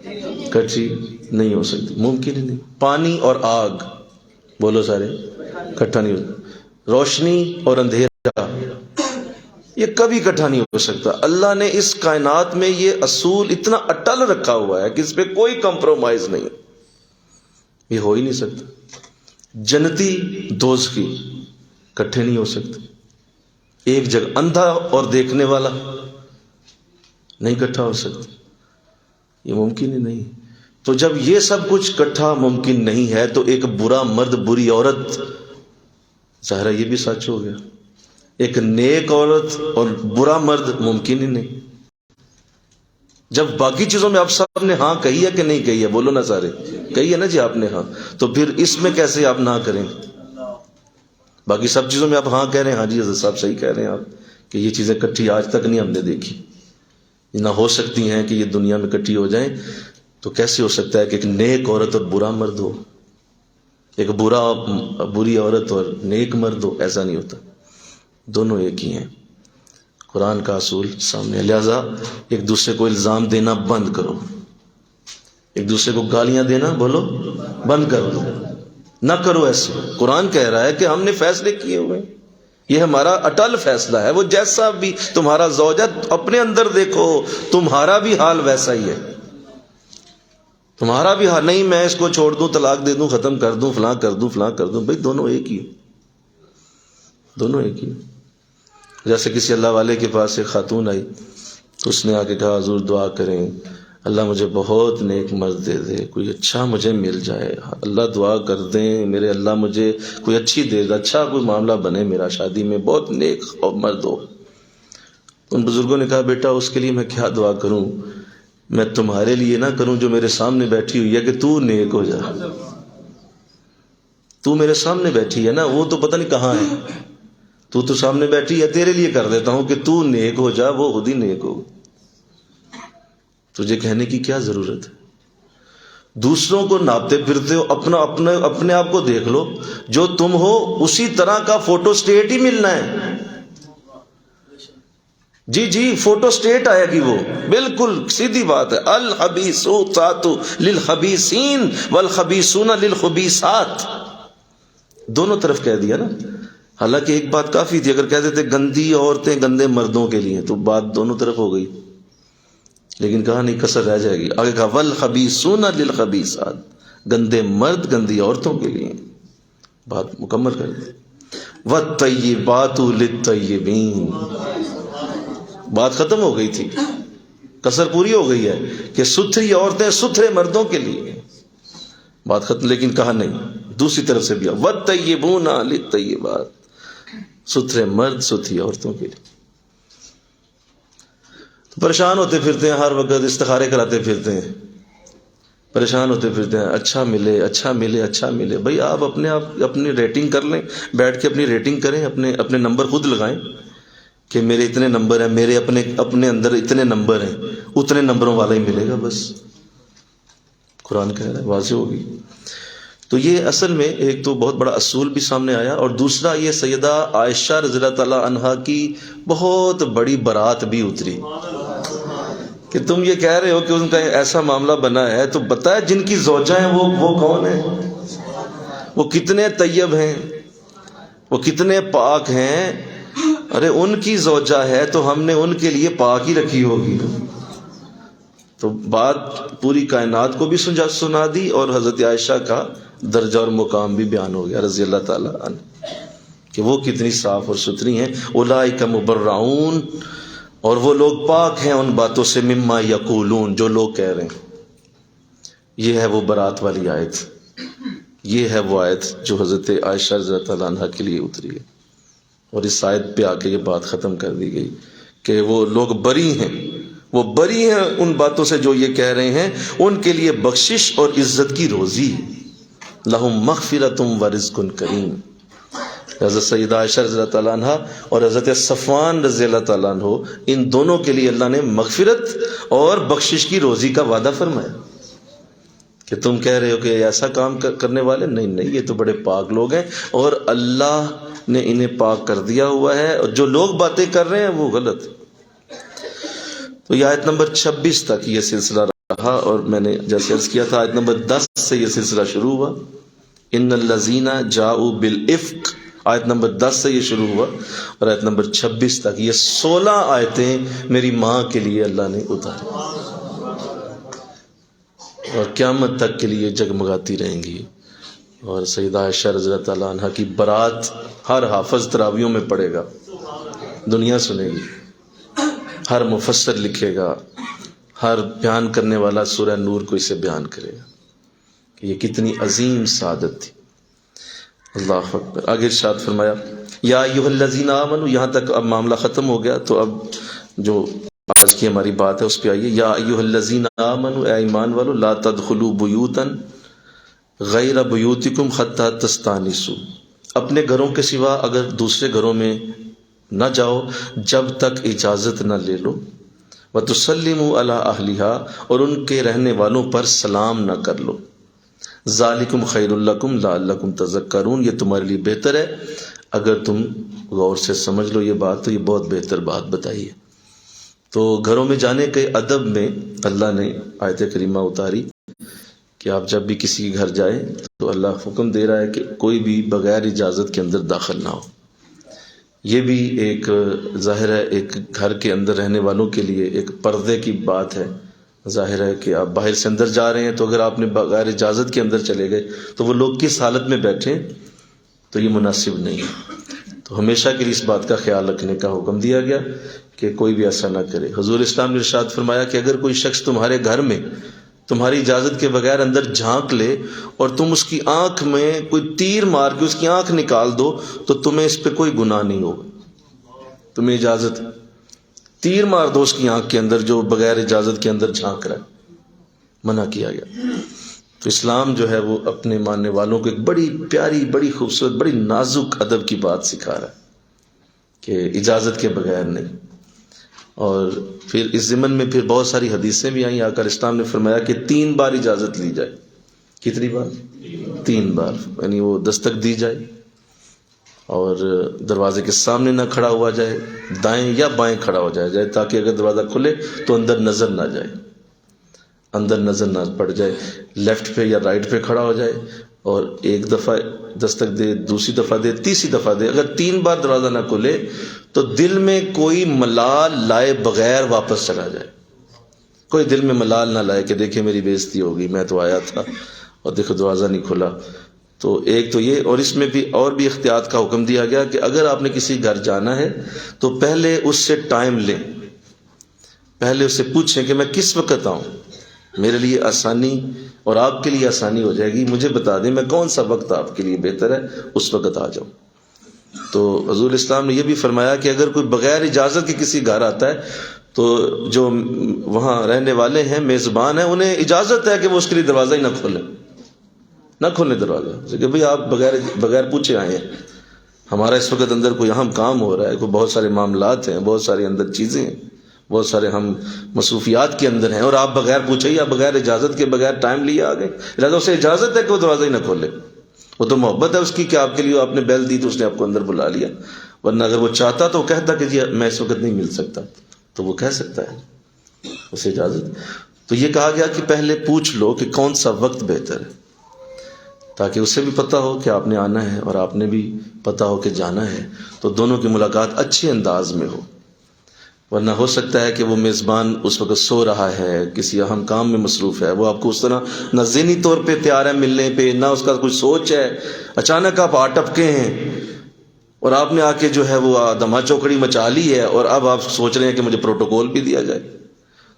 اکٹھی نہیں ہو سکتی، ممکن ہی نہیں. پانی اور آگ بولو سارے اکٹھا نہیں ہو. روشنی اور اندھیرا یہ کبھی اکٹھا نہیں ہو سکتا. اللہ نے اس کائنات میں یہ اصول اتنا اٹل رکھا ہوا ہے کہ اس پہ کوئی کمپرومائز نہیں، یہ ہو ہی نہیں سکتا. جنتی دوزخی اکٹھے نہیں ہو سکتے ایک جگہ. اندھا اور دیکھنے والا نہیں اکٹھا ہو سکتے، یہ ممکن ہی نہیں. تو جب یہ سب کچھ اکٹھا ممکن نہیں ہے تو ایک برا مرد بری عورت، ظاہر یہ بھی سچ ہو گیا. ایک نیک عورت اور برا مرد ممکن ہی نہیں. جب باقی چیزوں میں آپ سب نے ہاں کہی ہے کہ نہیں کہی ہے؟ بولو نا سارے کہی ہے نا جی آپ نے ہاں، تو پھر اس میں کیسے آپ نہ کریں؟ باقی سب چیزوں میں آپ ہاں کہہ رہے ہیں. ہاں جی حضرت صاحب صحیح کہہ رہے ہیں آپ کہ یہ چیزیں اکٹھی آج تک نہیں ہم نے دیکھی، نہ ہو سکتی ہیں کہ یہ دنیا میں اکٹھی ہو جائیں. تو کیسے ہو سکتا ہے کہ ایک نیک عورت اور برا مرد ہو، ایک بری عورت اور نیک مرد ہو؟ ایسا نہیں ہوتا، دونوں ایک ہی ہیں. قرآن کا اصول سامنے. لہذا ایک دوسرے کو الزام دینا بند کرو، ایک دوسرے کو گالیاں دینا بولو بند کر دو، نہ کرو ایسے. قرآن کہہ رہا ہے کہ ہم نے فیصلے کیے ہوئے، یہ ہمارا اٹل فیصلہ ہے. وہ جیسا بھی تمہارا زوج ہے اپنے اندر دیکھو، تمہارا بھی حال ویسا ہی ہے، تمہارا بھی حال نہیں میں اس کو چھوڑ دوں، طلاق دے دوں، ختم کر دوں، فلاں کر دوں فلاں کر دوں. بھائی دونوں ایک ہی، دونوں ایک ہی. جیسے کسی اللہ والے کے پاس ایک خاتون آئی تو اس نے آ کے کہا حضور دعا کریں اللہ مجھے بہت نیک مرد دے دے، کوئی اچھا مجھے مل جائے. اللہ دعا کر دیں میرے اللہ مجھے کوئی اچھی دے دے، اچھا کوئی معاملہ بنے میرا، شادی میں بہت نیک مرد ہو. ان بزرگوں نے کہا بیٹا اس کے لیے میں کیا دعا کروں؟ میں تمہارے لیے نہ کروں جو میرے سامنے بیٹھی ہوئی ہے کہ تو نیک ہو جا. تو میرے سامنے بیٹھی ہے نا، وہ تو پتہ نہیں کہاں ہے، تو سامنے بیٹھی ہے، تیرے لیے کر دیتا ہوں کہ تو نیک ہو جا، وہ خود ہی نیک ہو. تجھے کہنے کی کیا ضرورت ہے؟ دوسروں کو ناپتے پھرتے ہو، اپنے آپ کو دیکھ لو. جو تم ہو اسی طرح کا فوٹو اسٹیٹ ہی ملنا ہے. جی فوٹو اسٹیٹ آئے گی، وہ بالکل سیدھی بات ہے. الخبیثات للخبیثین والخبیثون للخبیثات، دونوں طرف کہہ دیا نا. حالانکہ ایک بات کافی تھی، اگر کہہ دیتے گندی عورتیں گندے مردوں کے لیے تو بات دونوں طرف ہو گئی، لیکن کہا نہیں کسر رہ جائے گی. آگے کہا والخبیثون للخبیثات، گندے مرد گندی عورتوں کے لیے، بات مکمل کر دی. والطیبات للطیبین، بات ختم ہو گئی تھی، کسر پوری ہو گئی ہے کہ ستھری عورتیں ستھرے مردوں کے لیے، بات ختم. لیکن کہا نہیں دوسری طرف سے بھی والطیبون للطیبات، ستھرے مرد ستھری عورتوں کے لیے. پریشان ہوتے پھرتے ہیں ہر وقت، استخارے کراتے پھرتے ہیں، پریشان ہوتے پھرتے ہیں اچھا ملے اچھا ملے اچھا ملے. بھائی آپ اپنی ریٹنگ کر لیں، بیٹھ کے اپنی ریٹنگ کریں، اپنے نمبر خود لگائیں کہ میرے اتنے نمبر ہیں، میرے اپنے اندر اتنے نمبر ہیں، اتنے نمبروں والا ہی ملے گا بس. قرآن کہہ رہا ہے، واضح ہوگی. تو یہ اصل میں ایک تو بہت بڑا اصول بھی سامنے آیا، اور دوسرا یہ سیدہ عائشہ رضی اللہ تعالی عنہا کی بہت بڑی برات بھی اتری کہ تم یہ کہہ رہے ہو کہ ان کا ایسا معاملہ بنا ہے، تو بتائے جن کی زوجہ ہیں وہ کون ہیں، وہ کتنے طیب ہیں، وہ کتنے پاک ہیں. ارے ان کی زوجہ ہے تو ہم نے ان کے لیے پاک ہی رکھی ہوگی. تو بات پوری کائنات کو بھی سنا دی، اور حضرت عائشہ کا درجہ اور مقام بھی بیان ہو گیا رضی اللہ تعالی عنہ کہ وہ کتنی صاف اور ستھری ہیں. اولئک مبرعون، اور وہ لوگ پاک ہیں ان باتوں سے، مما یقولون، جو لوگ کہہ رہے ہیں. یہ ہے وہ برات والی آیت، یہ ہے وہ آیت جو حضرت عائشہ رضی اللہ تعالی عنہ کے لیے اتری ہے. اور اس آیت پہ آ کے یہ بات ختم کر دی گئی کہ وہ لوگ بری ہیں، وہ بری ہیں ان باتوں سے جو یہ کہہ رہے ہیں. ان کے لیے بخشش اور عزت کی روزی، لہم مغفرۃ ورزق کریم، حضرت سیدہ عائشہ رضی اللہ تعالیٰ عنہ اور حضرت صفوان رضی اللہ تعالیٰ عنہ، ان دونوں کے لیے اللہ نے مغفرت اور بخشش کی روزی کا وعدہ فرمایا کہ تم کہہ رہے ہو کہ ایسا کام کرنے والے، نہیں نہیں، یہ تو بڑے پاک لوگ ہیں اور اللہ نے انہیں پاک کر دیا ہوا ہے، اور جو لوگ باتیں کر رہے ہیں وہ غلط۔ تو یہ آیت نمبر 26 تک یہ سلسلہ رہا، اور میں نے جیسے عرض کیا تھا آیت نمبر 10 سے یہ سلسلہ شروع ہوا، ان الذین جاؤوا بالافک، آیت نمبر 10 سے یہ شروع ہوا، اور آیت نمبر 26 تک یہ 16 آیتیں میری ماں کے لیے اللہ نے اتاری، اور قیامت تک کے لیے جگمگاتی رہیں گی۔ اور سیدہ عائشہ رضی اللہ تعالیٰ عنہ کی برات ہر حافظ تراویوں میں پڑھے گا، دنیا سنے گی، ہر مفسر لکھے گا، ہر بیان کرنے والا سورہ نور کو اسے بیان کرے گا کہ یہ کتنی عظیم سعادت تھی۔ اللہ اکبر۔ آگے ارشاد فرمایا یا ایھا الذین آمنوا، یہاں تک اب معاملہ ختم ہو گیا، تو اب جو آج کی ہماری بات ہے اس پہ آئیے۔ یا ایھا الذین آمنوا، اے ایمان والو، لا تدخلوا بیوتا غیر بیوتکم حتی تستانسوا، اپنے گھروں کے سوا اگر دوسرے گھروں میں نہ جاؤ جب تک اجازت نہ لے لو، وتسلموا علی اہلھا، اور ان کے رہنے والوں پر سلام نہ کر لو، ذالکم خیر لکم لعلکم تذکرون، یہ تمہارے لیے بہتر ہے اگر تم غور سے سمجھ لو یہ بات، تو یہ بہت بہتر بات بتائی ہے۔ تو گھروں میں جانے کے ادب میں اللہ نے آیت کریمہ اتاری کہ آپ جب بھی کسی کے گھر جائیں تو اللہ حکم دے رہا ہے کہ کوئی بھی بغیر اجازت کے اندر داخل نہ ہو۔ یہ بھی ایک ظاہر ہے ایک گھر کے اندر رہنے والوں کے لیے ایک پردے کی بات ہے۔ ظاہر ہے کہ آپ باہر سے اندر جا رہے ہیں، تو اگر آپ نے بغیر اجازت کے اندر چلے گئے تو وہ لوگ کس حالت میں بیٹھے، تو یہ مناسب نہیں ہے۔ تو ہمیشہ کے لیے اس بات کا خیال رکھنے کا حکم دیا گیا کہ کوئی بھی ایسا نہ کرے۔ حضور اسلام نے ارشاد فرمایا کہ اگر کوئی شخص تمہارے گھر میں تمہاری اجازت کے بغیر اندر جھانک لے اور تم اس کی آنکھ میں کوئی تیر مار کے اس کی آنکھ نکال دو تو تمہیں اس پہ کوئی گناہ نہیں ہوگا۔ تمہیں اجازت، تیر مار دو اس کی آنکھ کے اندر جو بغیر اجازت کے اندر جھانک رہا ہے، منع کیا گیا۔ تو اسلام جو ہے وہ اپنے ماننے والوں کو ایک بڑی پیاری، بڑی خوبصورت، بڑی نازک ادب کی بات سکھا رہا ہے کہ اجازت کے بغیر نہیں۔ اور پھر اس ضمن میں پھر بہت ساری حدیثیں بھی آئیں، آقا اسلام نے فرمایا کہ 3 بار اجازت لی جائے۔ کتنی بار؟ 3 بار، یعنی وہ دستک دی جائے اور دروازے کے سامنے نہ کھڑا ہوا جائے، دائیں یا بائیں کھڑا ہو جائے تاکہ اگر دروازہ کھلے تو اندر نظر نہ جائے، اندر نظر نہ پڑ جائے، لیفٹ پہ یا رائٹ پہ کھڑا ہو جائے اور ایک دفعہ دستک دے، دوسری دفعہ دے، تیسری دفعہ دے۔ اگر 3 بار دروازہ نہ کھلے تو دل میں کوئی ملال لائے بغیر واپس چلا جائے۔ کوئی دل میں ملال نہ لائے کہ دیکھیں میری بے عزتی ہوگی، میں تو آیا تھا اور دیکھو دروازہ نہیں کھلا۔ تو ایک تو یہ، اور اس میں بھی اور بھی احتیاط کا حکم دیا گیا کہ اگر آپ نے کسی گھر جانا ہے تو پہلے اس سے ٹائم لیں، پہلے اس سے پوچھیں کہ میں کس وقت آؤں، میرے لیے آسانی اور آپ کے لیے آسانی ہو جائے گی، مجھے بتا دیں میں کون سا وقت آپ کے لیے بہتر ہے، اس وقت آ جاؤں۔ تو حضور اسلام نے یہ بھی فرمایا کہ اگر کوئی بغیر اجازت کے کسی گھر آتا ہے تو جو وہاں رہنے والے ہیں، میزبان ہیں، انہیں اجازت ہے کہ وہ اس کے لیے دروازہ ہی نہ کھولیں دروازہ، کہ بھئی آپ بغیر پوچھے آئے ہیں، ہمارا اس وقت اندر کوئی اہم کام ہو رہا ہے، کوئی بہت سارے معاملات ہیں، بہت سارے اندر چیزیں ہیں، بہت سارے ہم مصروفیات کے اندر ہیں، اور آپ بغیر پوچھے یا بغیر اجازت کے بغیر ٹائم لیے آ گئے، لہٰذا اسے اجازت ہے کہ وہ دروازہ ہی نہ کھولے۔ وہ تو محبت ہے اس کی کہ آپ کے لیے آپ نے بیل دی تو اس نے آپ کو اندر بلا لیا، ورنہ اگر وہ چاہتا تو وہ کہتا کہ جی میں اس وقت نہیں مل سکتا، تو وہ کہہ سکتا ہے، اسے اجازت۔ تو یہ کہا گیا کہ پہلے پوچھ لو کہ کون سا وقت بہتر ہے، تاکہ اسے بھی پتہ ہو کہ آپ نے آنا ہے اور آپ نے بھی پتہ ہو کہ جانا ہے، تو دونوں کی ملاقات اچھے انداز میں ہو۔ ورنہ ہو سکتا ہے کہ وہ میزبان اس وقت سو رہا ہے، کسی اہم کام میں مصروف ہے، وہ آپ کو اس طرح نہ ذہنی طور پہ تیار ہے ملنے پہ، نہ اس کا کوئی سوچ ہے، اچانک آپ آ ٹپکے ہیں اور آپ نے آ کے جو ہے وہ دما چوکڑی مچا لی ہے، اور اب آپ سوچ رہے ہیں کہ مجھے پروٹوکول بھی دیا جائے،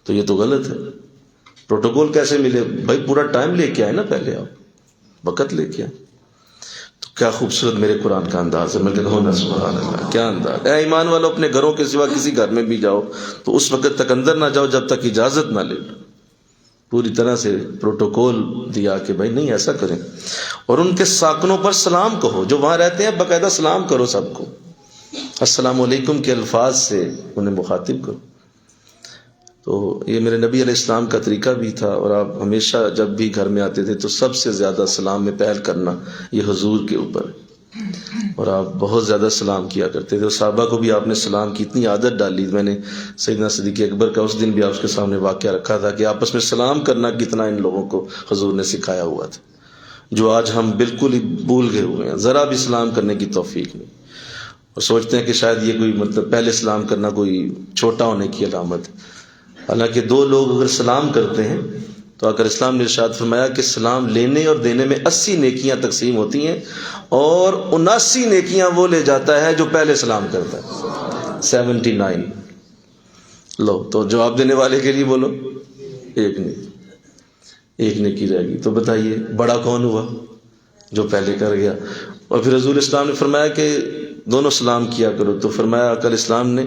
تو یہ تو غلط ہے۔ پروٹوکول کیسے ملے؟ بھائی پورا ٹائم لے کے آئے نا، پہلے آپ وقت لے کے آئے۔ تو کیا خوبصورت میرے قرآن کا انداز ہے، میں کہتا ہوں نا سبحان اللہ، کیا انداز ہے۔ اے ایمان والو، اپنے گھروں کے سوا کسی گھر میں بھی جاؤ تو اس وقت تک اندر نہ جاؤ جب تک اجازت نہ لے لو، پوری طرح سے پروٹوکول دیا کہ بھائی نہیں ایسا کریں. اور ان کے ساکنوں پر سلام کہو، جو وہاں رہتے ہیں باقاعدہ سلام کرو سب کو، السلام علیکم کے الفاظ سے انہیں مخاطب کرو. تو یہ میرے نبی علیہ السلام کا طریقہ بھی تھا، اور آپ ہمیشہ جب بھی گھر میں آتے تھے تو سب سے زیادہ سلام میں پہل کرنا یہ حضور کے اوپر ہے، اور آپ بہت زیادہ سلام کیا کرتے تھے. اور صحابہ کو بھی آپ نے سلام کی اتنی عادت ڈالی. میں نے سیدنا صدیق اکبر کا اس دن بھی آپ کے سامنے واقعہ رکھا تھا کہ آپس میں سلام کرنا کتنا ان لوگوں کو حضور نے سکھایا ہوا تھا، جو آج ہم بالکل ہی بھول گئے ہوئے ہیں، ذرا بھی سلام کرنے کی توفیق نہیں، اور سوچتے ہیں کہ شاید یہ کوئی مطلب پہلے سلام کرنا کوئی چھوٹا ہونے کی علامت ہے. حالانکہ دو لوگ اگر سلام کرتے ہیں تو آقا اسلام نے ارشاد فرمایا کہ سلام لینے اور دینے میں 80 نیکیاں تقسیم ہوتی ہیں، اور 79 نیکیاں وہ لے جاتا ہے جو پہلے سلام کرتا ہے. 79. لو تو جواب دینے والے کے لیے بولو ایک نیکی رہ گئی. تو بتائیے بڑا کون ہوا؟ جو پہلے کر گیا. اور پھر حضور اسلام نے فرمایا کہ دونوں سلام کیا کرو. تو فرمایا آقا اسلام نے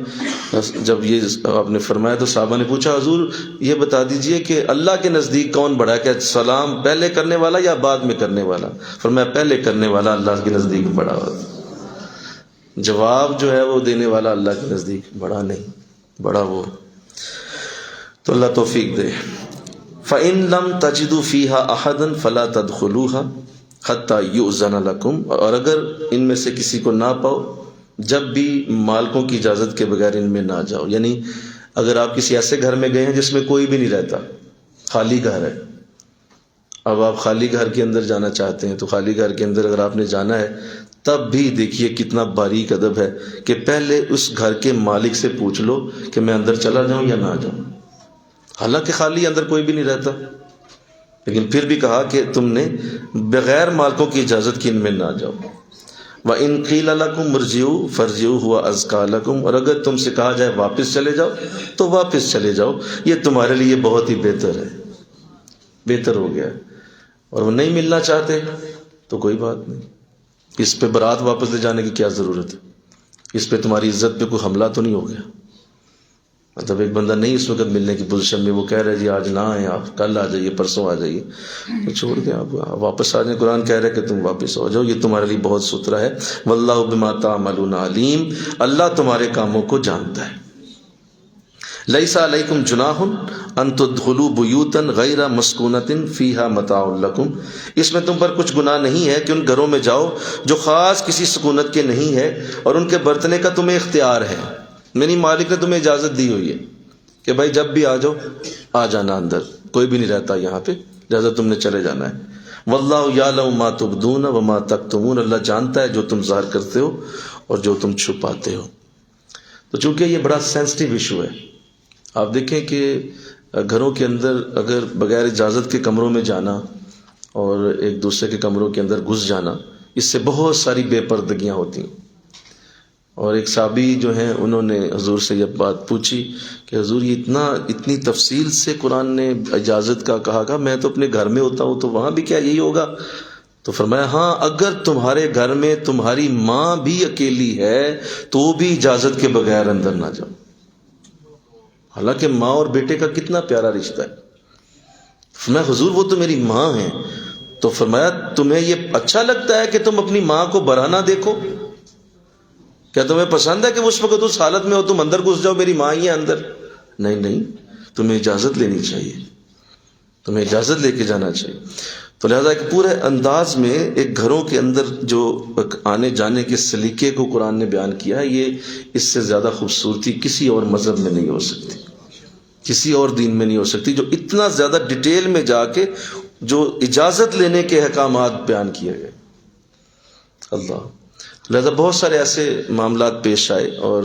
جب یہ آپ نے فرمایا تو صحابہ نے پوچھا حضور یہ بتا دیجئے کہ اللہ کے نزدیک کون بڑا ہے، کہ سلام پہلے کرنے والا یا بعد میں کرنے والا؟ فرمایا پہلے کرنے والا اللہ کے نزدیک بڑا ہوتا. جواب جو ہے وہ دینے والا اللہ کے نزدیک بڑا نہیں، بڑا وہ. تو اللہ توفیق دے. فَإِن لَمْ تَجِدُوا فِيهَا أَحَدًا فَلَا تَدْخُلُوهَا حَتَّى يُؤْذَنَ لَكُمْ. اور اگر ان میں سے کسی کو نہ پاؤ جب بھی مالکوں کی اجازت کے بغیر ان میں نہ جاؤ. یعنی اگر آپ کسی ایسے گھر میں گئے ہیں جس میں کوئی بھی نہیں رہتا، خالی گھر ہے، اب آپ خالی گھر کے اندر جانا چاہتے ہیں، تو خالی گھر کے اندر اگر آپ نے جانا ہے تب بھی دیکھیے کتنا باریک ادب ہے کہ پہلے اس گھر کے مالک سے پوچھ لو کہ میں اندر چلا جاؤں یا نہ جاؤں. حالانکہ خالی اندر کوئی بھی نہیں رہتا، لیکن پھر بھی کہا کہ تم نے بغیر مالکوں کی اجازت کی ان میں نہ جاؤ. وَإِن قِيلَ لَكُمْ ارْجِعُوا فَارْجِعُوا هُوَ أَزْكَىٰ لَكُمْ. اور اگر تم سے کہا جائے واپس چلے جاؤ تو واپس چلے جاؤ، یہ تمہارے لیے بہت ہی بہتر ہے، بہتر ہو گیا. اور وہ نہیں ملنا چاہتے تو کوئی بات نہیں، اس پہ برات واپس لے جانے کی کیا ضرورت ہے؟ اس پہ تمہاری عزت پہ کوئی حملہ تو نہیں ہو گیا؟ مطلب ایک بندہ نہیں اس وقت ملنے کی پوزیشن میں، وہ کہہ رہے جی آج نہ آئیں، آپ کل آ جائیے، پرسوں آ جائیے، تو چھوڑ دیں، آپ واپس آ جائیں. قرآن کہہ رہے کہ تم واپس ہو جاؤ، یہ تمہارے لیے بہت ستھرا ہے. واللہ بما تعملون علیم. اللہ تمہارے کاموں کو جانتا ہے. لیس علیکم جناح ان تدخلوا بیوتا غیر مسکونۃ فیہا متاع لکم. اس میں تم پر کچھ گناہ نہیں ہے کہ ان گھروں میں جاؤ جو خاص کسی سکونت کے نہیں ہے اور ان کے برتنے کا تمہیں اختیار ہے. یعنی مالک نے تمہیں اجازت دی ہوئی ہے کہ بھائی جب بھی آ جاؤ، آ جانا، اندر کوئی بھی نہیں رہتا یہاں پہ، لہٰذا تم نے چلے جانا ہے. واللہ یعلم ما تبدون وما تکتمون. اللہ جانتا ہے جو تم ظاہر کرتے ہو اور جو تم چھپاتے ہو. تو چونکہ یہ بڑا سینسٹیو ایشو ہے، آپ دیکھیں کہ گھروں کے اندر اگر بغیر اجازت کے کمروں میں جانا اور ایک دوسرے کے کمروں کے اندر گھس جانا، اس سے بہت ساری بے پردگیاں ہوتی ہیں. اور ایک صحابی جو ہیں انہوں نے حضور سے یہ بات پوچھی کہ حضور یہ اتنی تفصیل سے قرآن نے اجازت کا کہا، میں تو اپنے گھر میں ہوتا ہوں تو وہاں بھی کیا یہی ہوگا؟ تو فرمایا ہاں، اگر تمہارے گھر میں تمہاری ماں بھی اکیلی ہے تو بھی اجازت کے بغیر اندر نہ جاؤ. حالانکہ ماں اور بیٹے کا کتنا پیارا رشتہ ہے. فرمایا حضور وہ تو میری ماں ہیں. تو فرمایا تمہیں یہ اچھا لگتا ہے کہ تم اپنی ماں کو برہنہ دیکھو؟ کیا تمہیں پسند ہے کہ اس وقت اس حالت میں ہو تم اندر گھس جاؤ، میری ماں ہی ہے اندر؟ نہیں، تمہیں اجازت لینی چاہیے، تمہیں اجازت لے کے جانا چاہیے. تو لہذا ایک پورے انداز میں ایک گھروں کے اندر جو آنے جانے کے سلیقے کو قرآن نے بیان کیا ہے، یہ اس سے زیادہ خوبصورتی کسی اور مذہب میں نہیں ہو سکتی، کسی اور دین میں نہیں ہو سکتی، جو اتنا زیادہ ڈیٹیل میں جا کے جو اجازت لینے کے احکامات بیان کیے گئے. اللہ. لہذا بہت سارے ایسے معاملات پیش آئے اور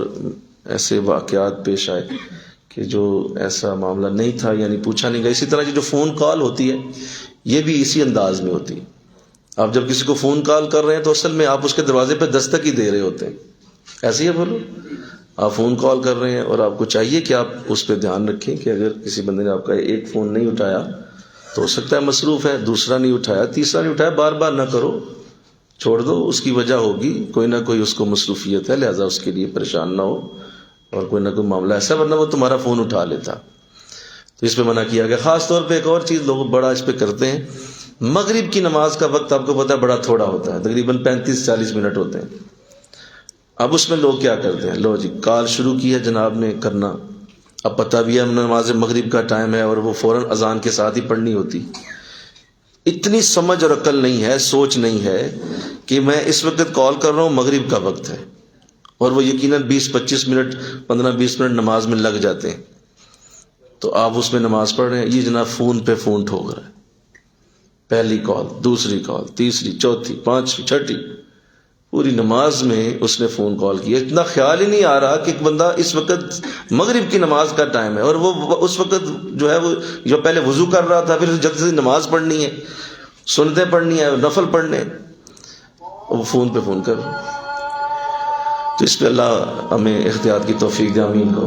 ایسے واقعات پیش آئے کہ جو ایسا معاملہ نہیں تھا، یعنی پوچھا نہیں گیا. اسی طرح جو فون کال ہوتی ہے یہ بھی اسی انداز میں ہوتی ہے. آپ جب کسی کو فون کال کر رہے ہیں تو اصل میں آپ اس کے دروازے پہ دستک ہی دے رہے ہوتے ہیں. ایسے ہی بولو، آپ فون کال کر رہے ہیں اور آپ کو چاہیے کہ آپ اس پہ دھیان رکھیں کہ اگر کسی بندے نے آپ کا ایک فون نہیں اٹھایا تو ہو سکتا ہے مصروف ہے، دوسرا نہیں اٹھایا، تیسرا نہیں اٹھایا، بار بار نہ کرو، چھوڑ دو. اس کی وجہ ہوگی، کوئی نہ کوئی اس کو مصروفیت ہے، لہذا اس کے لیے پریشان نہ ہو، اور کوئی نہ کوئی معاملہ ایسا، ورنہ وہ تمہارا فون اٹھا لیتا. تو اس پہ منع کیا گیا۔ خاص طور پہ ایک اور چیز لوگ بڑا اس پہ کرتے ہیں، مغرب کی نماز کا وقت آپ کو پتہ ہے بڑا تھوڑا ہوتا ہے، تقریباً 35-40 منٹ ہوتے ہیں۔ اب اس میں لوگ کیا کرتے ہیں، لو جی کال شروع کی ہے جناب نے کرنا، اب پتہ بھی ہے نماز مغرب کا ٹائم ہے اور وہ فوراً اذان کے ساتھ ہی پڑھنی ہوتی، اتنی سمجھ اور عقل نہیں ہے، سوچ نہیں ہے کہ میں اس وقت کال کر رہا ہوں، مغرب کا وقت ہے اور وہ یقیناً 20-25 منٹ 15-20 منٹ نماز میں لگ جاتے ہیں، تو آپ اس میں نماز پڑھ رہے ہیں، یہ جناب فون پہ فون ٹھوک رہا ہے، پہلی کال، دوسری کال، تیسری، چوتھی، پانچویں، چھٹی، پوری نماز میں اس نے فون کال کیا۔ اتنا خیال ہی نہیں آ رہا کہ ایک بندہ اس وقت مغرب کی نماز کا ٹائم ہے اور وہ اس وقت جو ہے وہ جو پہلے وضو کر رہا تھا، پھر جلدی سے نماز پڑھنی ہے، سنتیں پڑھنی ہے، نفل پڑھنے، وہ فون پہ فون کر رہا۔ تو اس پہ اللہ ہمیں احتیاط کی توفیق دے، آمین کو۔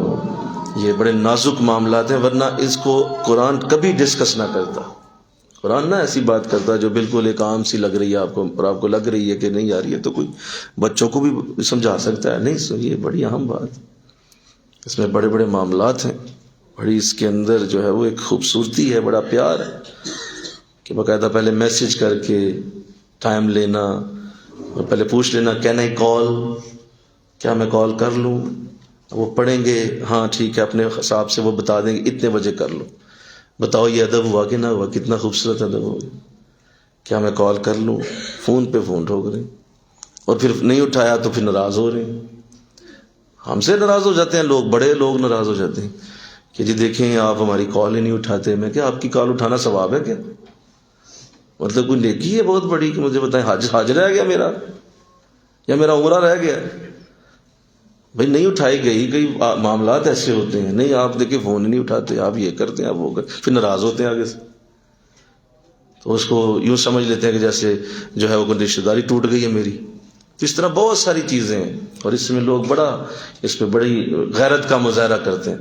یہ بڑے نازک معاملات ہیں، ورنہ اس کو قرآن کبھی ڈسکس نہ کرتا۔ قرآن نہ ایسی بات کرتا جو بالکل ایک عام سی لگ رہی ہے آپ کو، اور آپ کو لگ رہی ہے کہ نہیں یار یہ تو کوئی بچوں کو بھی سمجھا سکتا ہے، نہیں، یہ بڑی اہم بات، اس میں بڑے بڑے معاملات ہیں، بڑی اس کے اندر جو ہے وہ ایک خوبصورتی ہے، بڑا پیار ہے کہ باقاعدہ پہلے میسج کر کے ٹائم لینا اور پہلے پوچھ لینا کین آئی کال، کیا میں کال کر لوں، وہ پڑھیں گے ہاں ٹھیک ہے، اپنے حساب سے وہ بتا دیں گے اتنے بجے کر لو، بتاؤ یہ ادب ہوا کہ نہ ہوا، کتنا خوبصورت ادب ہو گیا، کیا میں کال کر لوں، فون پہ فون ٹھوک رہے ہیں، اور پھر نہیں اٹھایا تو پھر ناراض ہو رہے ہیں، ہم سے ناراض ہو جاتے ہیں لوگ، بڑے لوگ ناراض ہو جاتے ہیں کہ جی دیکھیں آپ ہماری کال ہی نہیں اٹھاتے۔ میں کہ آپ کی کال اٹھانا ثواب ہے کیا؟ مطلب کوئی نیکی ہے بہت بڑی کہ مجھے بتائیں حج رہ گیا میرا یا میرا عمرہ رہ گیا؟ بھائی نہیں اٹھائی گئی، کئی معاملات ایسے ہوتے ہیں، نہیں آپ دیکھیں فون ہی نہیں اٹھاتے، آپ یہ کرتے ہیں، آپ وہ کرتے، پھر ناراض ہوتے ہیں آگے سے، تو اس کو یوں سمجھ لیتے ہیں کہ جیسے جو ہے وہ کوئی رشتہ داری ٹوٹ گئی ہے میری۔ تو اس طرح بہت ساری چیزیں ہیں اور اس میں لوگ بڑا اس پہ بڑی غیرت کا مظاہرہ کرتے ہیں۔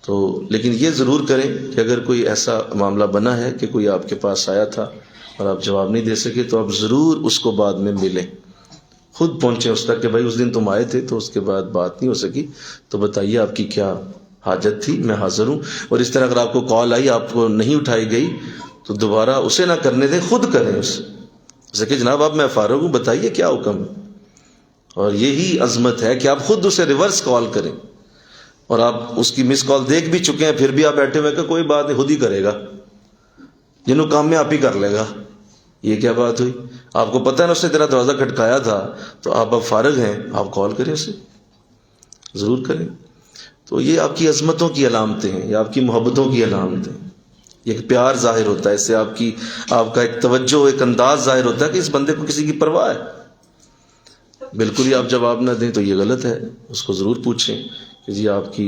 تو لیکن یہ ضرور کریں کہ اگر کوئی ایسا معاملہ بنا ہے کہ کوئی آپ کے پاس آیا تھا اور آپ جواب نہیں دے سکے تو آپ ضرور اس کو بعد میں ملیں، خود پہنچیں اس تک کہ بھائی اس دن تم آئے تھے تو اس کے بعد بات نہیں ہو سکی، تو بتائیے آپ کی کیا حاجت تھی، میں حاضر ہوں۔ اور اس طرح اگر آپ کو کال آئی آپ کو نہیں اٹھائی گئی تو دوبارہ اسے نہ کرنے دیں، خود کریں اسے کہ جناب آپ میں فارغ ہوں، بتائیے کیا حکم ہے۔ اور یہی عظمت ہے کہ آپ خود اسے ریورس کال کریں، اور آپ اس کی مس کال دیکھ بھی چکے ہیں پھر بھی آپ بیٹھے ہوئے کہ کوئی بات نہیں خود ہی کرے گا، جنہوں کام میں آپ ہی کر لے گا، یہ کیا بات ہوئی؟ آپ کو پتہ ہے نا اس نے تیرا دروازہ کھٹکایا تھا، تو آپ اب فارغ ہیں، آپ کال کریں اسے، ضرور کریں۔ تو یہ آپ کی عظمتوں کی علامتیں ہیں، یہ آپ کی محبتوں کی علامتیں ہیں، یہ ایک پیار ظاہر ہوتا ہے، اس سے آپ کا ایک توجہ، ایک انداز ظاہر ہوتا ہے کہ اس بندے کو کسی کی پرواہ ہے۔ بالکل ہی آپ جواب نہ دیں تو یہ غلط ہے، اس کو ضرور پوچھیں کہ جی آپ کی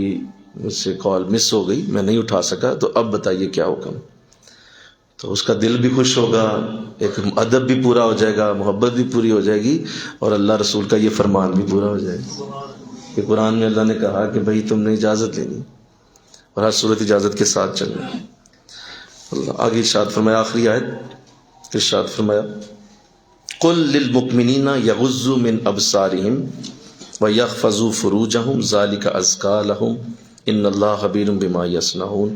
مجھ سے کال مس ہو گئی، میں نہیں اٹھا سکا، تو اب بتائیے کیا حکم۔ تو اس کا دل بھی خوش ہوگا، ایک ادب بھی پورا ہو جائے گا، محبت بھی پوری ہو جائے گی، اور اللہ رسول کا یہ فرمان بھی پورا ہو جائے گا کہ قرآن میں اللہ نے کہا کہ بھائی تم نے اجازت لینی اور ہر صورت اجازت کے ساتھ چلنا۔ اللہ آگے ارشاد فرمایا، آخری آیت ارشاد فرمایا، قل للمؤمنین یغضوا من ابصارہم ویحفظوا فروجہم ذلک ازکی لہم ان اللہ خبیر بما یصنعون۔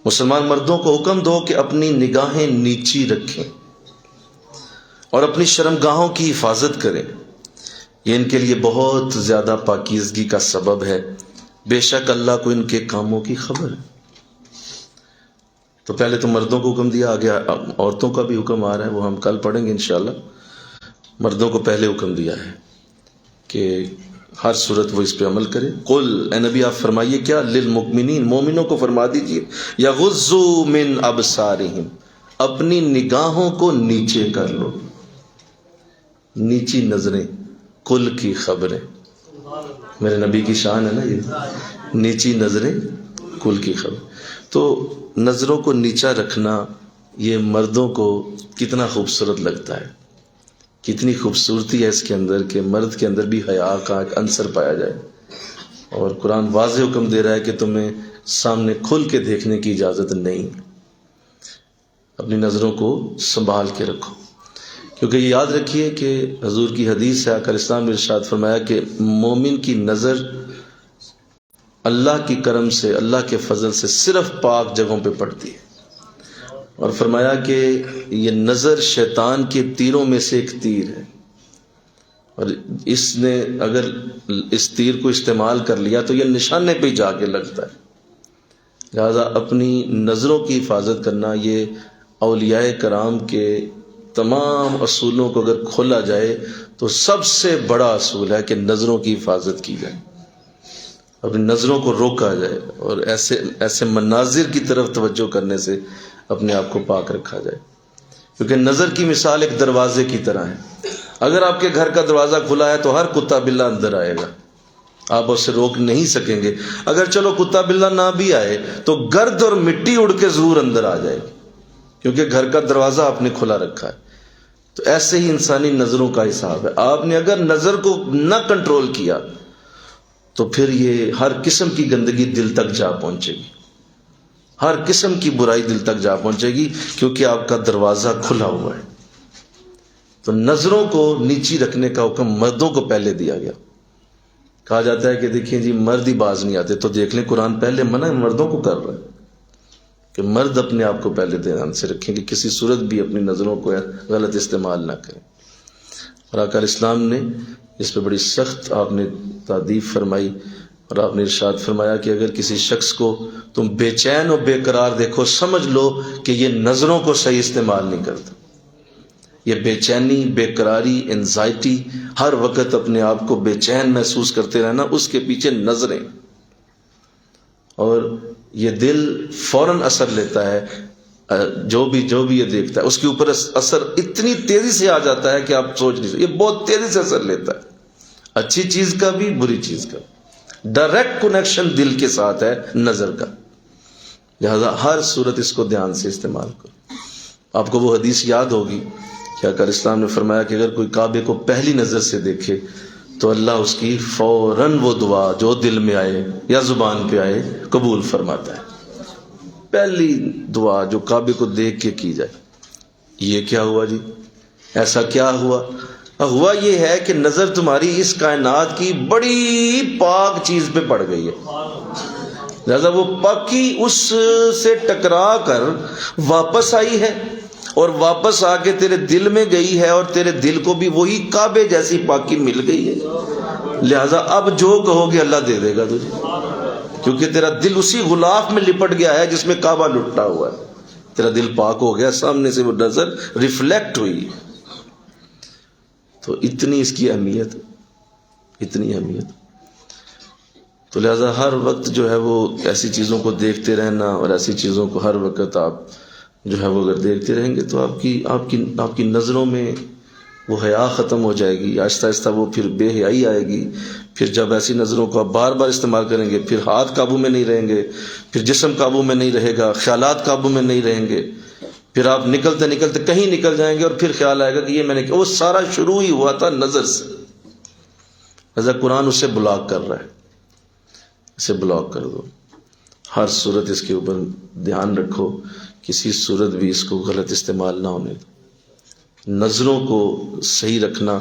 مسلمان مردوں کو حکم دو کہ اپنی نگاہیں نیچی رکھیں اور اپنی شرمگاہوں کی حفاظت کریں، یہ ان کے لیے بہت زیادہ پاکیزگی کا سبب ہے، بے شک اللہ کو ان کے کاموں کی خبر ہے۔ تو پہلے تو مردوں کو حکم دیا، آگے عورتوں کا بھی حکم آ رہا ہے، وہ ہم کل پڑھیں گے انشاءاللہ۔ مردوں کو پہلے حکم دیا ہے کہ ہر صورت وہ اس پہ عمل کرے۔ قل، اے نبی آپ فرمائیے کیا، للمؤمنین، مومنوں کو فرما دیجئے، یغضوا من ابصارہم، اپنی نگاہوں کو نیچے کر لو، نیچی نظریں، کل کی خبریں، میرے نبی کی شان ہے نا یہ، نیچی نظریں کل کی خبر۔ تو نظروں کو نیچا رکھنا یہ مردوں کو کتنا خوبصورت لگتا ہے، کتنی خوبصورتی ہے اس کے اندر کہ مرد کے اندر بھی حیا کا ایک عنصر پایا جائے، اور قرآن واضح حکم دے رہا ہے کہ تمہیں سامنے کھل کے دیکھنے کی اجازت نہیں، اپنی نظروں کو سنبھال کے رکھو، کیونکہ یہ یاد رکھیے کہ حضور کی حدیث ہے، آقا اسلام نے ارشاد فرمایا کہ مومن کی نظر اللہ کی کرم سے، اللہ کے فضل سے صرف پاک جگہوں پہ پڑتی ہے۔ اور فرمایا کہ یہ نظر شیطان کے تیروں میں سے ایک تیر ہے، اور اس نے اگر اس تیر کو استعمال کر لیا تو یہ نشانے پہ جا کے لگتا ہے۔ لہذا اپنی نظروں کی حفاظت کرنا یہ اولیاء کرام کے تمام اصولوں کو اگر کھولا جائے تو سب سے بڑا اصول ہے کہ نظروں کی حفاظت کی جائے، اپنی نظروں کو روکا جائے، اور ایسے مناظر کی طرف توجہ کرنے سے اپنے آپ کو پاک رکھا جائے۔ کیونکہ نظر کی مثال ایک دروازے کی طرح ہے، اگر آپ کے گھر کا دروازہ کھلا ہے تو ہر کتا بلا اندر آئے گا، آپ اسے روک نہیں سکیں گے۔ اگر چلو کتا بلا نہ بھی آئے تو گرد اور مٹی اڑ کے ضرور اندر آ جائے گی، کیونکہ گھر کا دروازہ آپ نے کھلا رکھا ہے۔ تو ایسے ہی انسانی نظروں کا حساب ہے، آپ نے اگر نظر کو نہ کنٹرول کیا تو پھر یہ ہر قسم کی گندگی دل تک جا پہنچے گی، ہر قسم کی برائی دل تک جا پہنچے گی، کیونکہ آپ کا دروازہ کھلا ہوا ہے۔ تو نظروں کو نیچی رکھنے کا حکم مردوں کو پہلے دیا گیا۔ کہا جاتا ہے کہ دیکھیں جی مرد ہی باز نہیں آتے، تو دیکھ لیں قرآن پہلے منع مردوں کو کر رہا ہے کہ مرد اپنے آپ کو پہلے دھیان سے رکھیں کہ کسی صورت بھی اپنی نظروں کو غلط استعمال نہ کریں۔ اور آقا اسلام نے اس پہ بڑی سخت آپ نے تعریف فرمائی، اور آپ نے ارشاد فرمایا کہ اگر کسی شخص کو تم بے چین و بے قرار دیکھو، سمجھ لو کہ یہ نظروں کو صحیح استعمال نہیں کرتا۔ یہ بے چینی، بے قراری، انزائٹی، ہر وقت اپنے آپ کو بے چین محسوس کرتے رہنا، اس کے پیچھے نظریں، اور یہ دل فوراً اثر لیتا ہے، جو بھی یہ دیکھتا ہے اس کے اوپر اثر اتنی تیزی سے آ جاتا ہے کہ آپ سوچ نہیں سکتے، یہ بہت تیزی سے اثر لیتا ہے، اچھی چیز کا بھی بری چیز کا۔ ڈائریکٹ کنیکشن دل کے ساتھ ہے نظر کا، لہذا ہر صورت اس کو دھیان سے استعمال کرو۔ آپ کو وہ حدیث یاد ہوگی کہ آقا اسلام نے فرمایا کہ اگر کوئی کعبے کو پہلی نظر سے دیکھے تو اللہ اس کی فوراً وہ دعا جو دل میں آئے یا زبان پہ آئے قبول فرماتا ہے۔ پہلی دعا جو کعبے کو دیکھ کے کی جائے۔ یہ کیا ہوا جی؟ ایسا کیا ہوا؟ ہوا یہ ہے کہ نظر تمہاری اس کائنات کی بڑی پاک چیز پہ پڑ گئی ہے، لہذا وہ پاکی اس سے ٹکرا کر واپس آئی ہے، اور واپس آ کے تیرے دل میں گئی ہے، اور تیرے دل کو بھی وہی کعبے جیسی پاکی مل گئی ہے، لہذا اب جو کہو گے اللہ دے دے گا تجھے، کیونکہ تیرا دل اسی غلاف میں لپٹ گیا ہے جس میں کعبہ لٹا ہوا ہے، تیرا دل پاک ہو گیا، سامنے سے وہ نظر ریفلیکٹ ہوئی۔ تو اتنی اس کی اہمیت، اتنی اہمیت۔ تو لہذا ہر وقت جو ہے وہ ایسی چیزوں کو دیکھتے رہنا، اور ایسی چیزوں کو ہر وقت آپ جو ہے وہ اگر دیکھتے رہیں گے تو آپ کی نظروں میں وہ حیا ختم ہو جائے گی، آہستہ آہستہ وہ پھر بے حیائی آئے گی۔ پھر جب ایسی نظروں کو آپ بار بار استعمال کریں گے، پھر ہاتھ قابو میں نہیں رہیں گے، پھر جسم قابو میں نہیں رہے گا، خیالات قابو میں نہیں رہیں گے، پھر آپ نکلتے نکلتے کہیں نکل جائیں گے، اور پھر خیال آئے گا کہ یہ میں نے کیا، وہ سارا شروع ہی ہوا تھا نظر سے۔ لہذا قرآن اسے بلاک کر رہا ہے، اسے بلاک کر دو۔ ہر صورت اس کے اوپر دھیان رکھو، کسی صورت بھی اس کو غلط استعمال نہ ہونے دو۔ نظروں کو صحیح رکھنا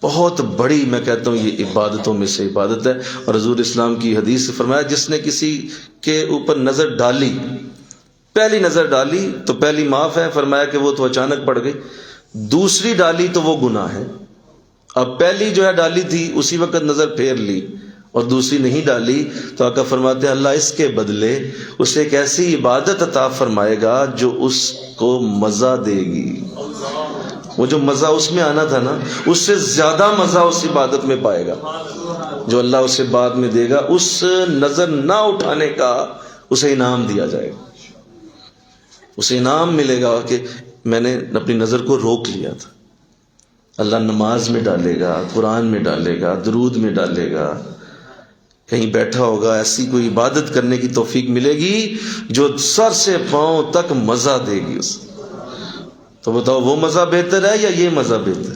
بہت بڑی، میں کہتا ہوں یہ عبادتوں میں سے عبادت ہے۔ اور حضور اسلام کی حدیث سے فرمایا جس نے کسی کے اوپر نظر ڈالی، پہلی نظر ڈالی تو پہلی معاف ہے، فرمایا کہ وہ تو اچانک پڑ گئی، دوسری ڈالی تو وہ گناہ ہے۔ اب پہلی جو ہے ڈالی تھی اسی وقت نظر پھیر لی، اور دوسری نہیں ڈالی، تو آقا فرماتے ہیں اللہ اس کے بدلے اسے ایک ایسی عبادت عطا فرمائے گا جو اس کو مزہ دے گی۔ وہ جو مزہ اس میں آنا تھا نا، اس سے زیادہ مزہ اس عبادت میں پائے گا جو اللہ اسے بعد میں دے گا۔ اس نظر نہ اٹھانے کا اسے انعام دیا جائے گا، اسے انعام ملے گا کہ میں نے اپنی نظر کو روک لیا تھا۔ اللہ نماز میں ڈالے گا، قرآن میں ڈالے گا، درود میں ڈالے گا، کہیں بیٹھا ہوگا، ایسی کوئی عبادت کرنے کی توفیق ملے گی جو سر سے پاؤں تک مزہ دے گی اسے۔ تو بتاؤ وہ مزہ بہتر ہے یا یہ مزہ بہتر؟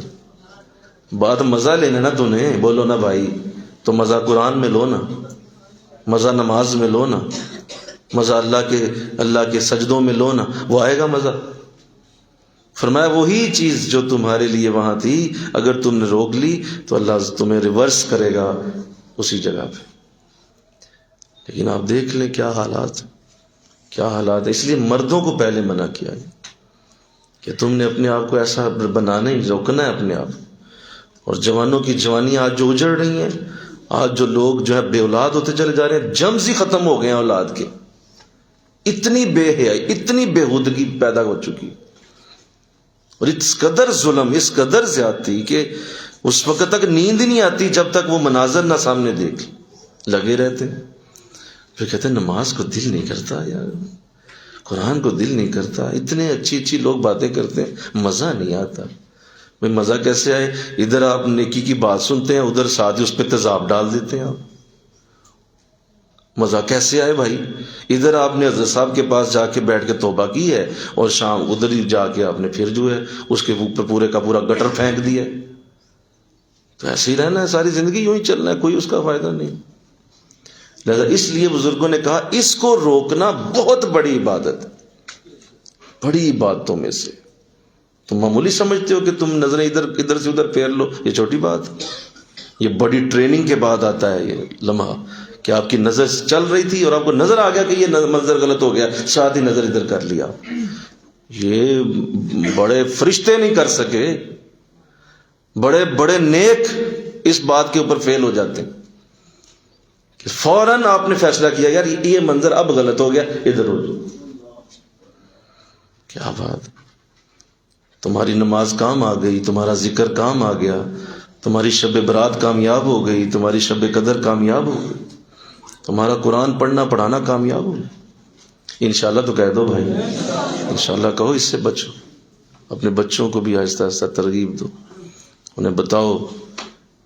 بات مزہ لینا نا، تو نے بولو نا بھائی، تو مزہ قرآن میں لو نا، مزہ نماز میں لو نا، مزہ اللہ کے سجدوں میں لو نا، وہ آئے گا مزہ۔ فرمایا وہی چیز جو تمہارے لیے وہاں تھی اگر تم نے روک لی تو اللہ تمہیں ریورس کرے گا اسی جگہ پہ۔ لیکن آپ دیکھ لیں کیا حالات ہے. اس لیے مردوں کو پہلے منع کیا ہے کہ تم نے اپنے آپ کو ایسا بنانا ہی، روکنا ہے اپنے آپ. اور جوانوں کی جوانیاں آج جو اجڑ رہی ہیں، آج جو لوگ جو ہے بے اولاد ہوتے چلے جا رہے ہیں، جمز ہی ختم ہو گئے ہیں اولاد کے. اتنی بے حیائی، اتنی بےہودگی پیدا ہو چکی، اور اس قدر ظلم، اس قدر زیادتی کہ اس وقت تک نیند ہی نہیں آتی جب تک وہ مناظر نہ سامنے دیکھ. لگے رہتے ہیں، پھر کہتے ہیں نماز کو دل نہیں کرتا یار، قرآن کو دل نہیں کرتا. اتنے اچھی لوگ باتیں کرتے ہیں، مزہ نہیں آتا. بھائی مزہ کیسے آئے؟ ادھر آپ نیکی کی بات سنتے ہیں، ادھر ساتھ ہی اس پہ تیزاب ڈال دیتے ہیں. آپ مزہ کیسے آئے بھائی؟ ادھر آپ نے حضرت صاحب کے پاس جا کے بیٹھ کے توبہ کی ہے، اور شام ادھر ہی جا کے آپ نے پھر جو ہے اس کے اوپر پورے کا پورا گٹر پھینک دیا. تو ایسے ہی رہنا ہے ساری زندگی، یوں ہی چلنا ہے، کوئی اس کا فائدہ نہیں. لہذا اس لیے بزرگوں نے کہا اس کو روکنا بہت بڑی عبادت، بڑی عبادتوں میں سے. تم معمولی سمجھتے ہو کہ تم نظریں ادھر سے ادھر پھیر لو، یہ چھوٹی بات. یہ بڑی ٹریننگ کے بعد آتا ہے یہ لمحہ کہ آپ کی نظر چل رہی تھی اور آپ کو نظر آ گیا کہ یہ منظر غلط ہو گیا، ساتھ ہی نظر ادھر کر لیا. یہ بڑے فرشتے نہیں کر سکے، بڑے بڑے نیک اس بات کے اوپر فیل ہو جاتے ہیں کہ فوراً آپ نے فیصلہ کیا یار یہ منظر اب غلط ہو گیا، ادھر ہو جاؤ. کیا بات، تمہاری نماز کام آ گئی، تمہارا ذکر کام آ گیا، تمہاری شب برات کامیاب ہو گئی، تمہاری شب قدر کامیاب ہو گئی، تمہارا قرآن پڑھنا پڑھانا کامیاب ہو. انشاءاللہ تو کہہ دو بھائی، انشاءاللہ کہو، اس سے بچو. اپنے بچوں کو بھی آہستہ آہستہ ترغیب دو، انہیں بتاؤ.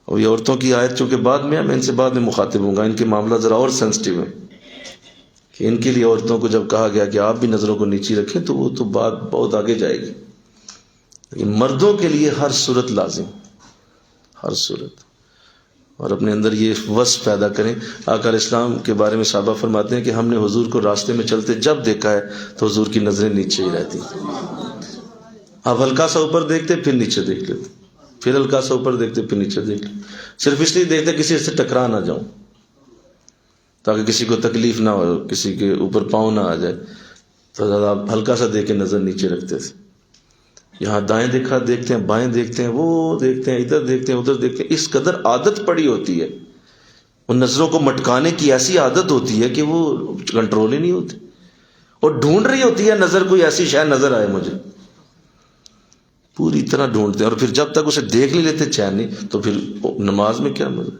اور یہ عورتوں کی آیت چونکہ بعد میں ہے، میں ان سے بعد میں مخاطب ہوں گا، ان کے معاملہ ذرا اور سینسٹیو ہے کہ ان کے لیے عورتوں کو جب کہا گیا کہ آپ بھی نظروں کو نیچی رکھیں تو وہ تو بات بہت آگے جائے گی. لیکن مردوں کے لیے ہر صورت لازم، ہر صورت. اور اپنے اندر یہ وصف پیدا کریں. آقا علیہ السلام کے بارے میں صحابہ فرماتے ہیں کہ ہم نے حضور کو راستے میں چلتے جب دیکھا ہے تو حضور کی نظریں نیچے ہی رہتی. آپ ہلکا سا اوپر دیکھتے پھر نیچے دیکھ لیتے، پھر ہلکا سا اوپر دیکھتے پھر نیچے دیکھ لیتے، صرف اس لیے دیکھتے کسی سے ٹکرا نہ جاؤں، تاکہ کسی کو تکلیف نہ ہو، کسی کے اوپر پاؤں نہ آ جائے. تو آپ ہلکا سا دیکھ کے نظر نیچے رکھتے تھے. یہاں دائیں دیکھتے ہیں، بائیں دیکھتے ہیں، وہ دیکھتے ہیں، ادھر دیکھتے ہیں، ادھر دیکھتے ہیں. اس قدر عادت پڑی ہوتی ہے، ان نظروں کو مٹکانے کی ایسی عادت ہوتی ہے کہ وہ کنٹرول ہی نہیں ہوتی، اور ڈھونڈ رہی ہوتی ہے نظر کوئی ایسی شاید نظر آئے مجھے، پوری طرح ڈھونڈتے ہیں. اور پھر جب تک اسے دیکھ نہیں لیتے چین نہیں، تو پھر نماز میں کیا مزہ،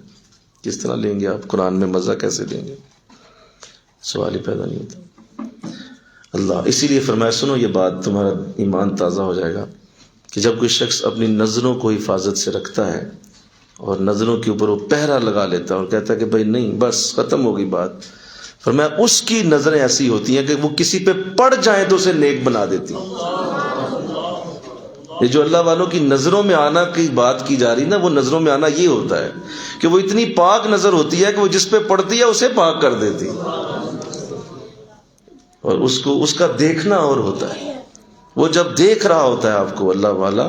کس طرح لیں گے آپ؟ قرآن میں مزہ کیسے لیں گے؟ سوال ہی پیدا نہیں ہوتا. اللہ اسی لیے فرمایا سنو یہ بات، تمہارا ایمان تازہ ہو جائے گا کہ جب کوئی شخص اپنی نظروں کو حفاظت سے رکھتا ہے اور نظروں کے اوپر وہ پہرا لگا لیتا ہے اور کہتا ہے کہ بھائی نہیں بس ختم ہو گئی بات، فرمایا اس کی نظریں ایسی ہوتی ہیں کہ وہ کسی پہ پڑ جائیں تو اسے نیک بنا دیتی ہیں. یہ جو اللہ والوں کی نظروں میں آنا کی بات کی جا رہی نا، وہ نظروں میں آنا یہ ہوتا ہے کہ وہ اتنی پاک نظر ہوتی ہے کہ وہ جس پہ پڑتی ہے اسے پاک کر دیتی، اور اس کا دیکھنا اور ہوتا ہے. وہ جب دیکھ رہا ہوتا ہے آپ کو اللہ والا،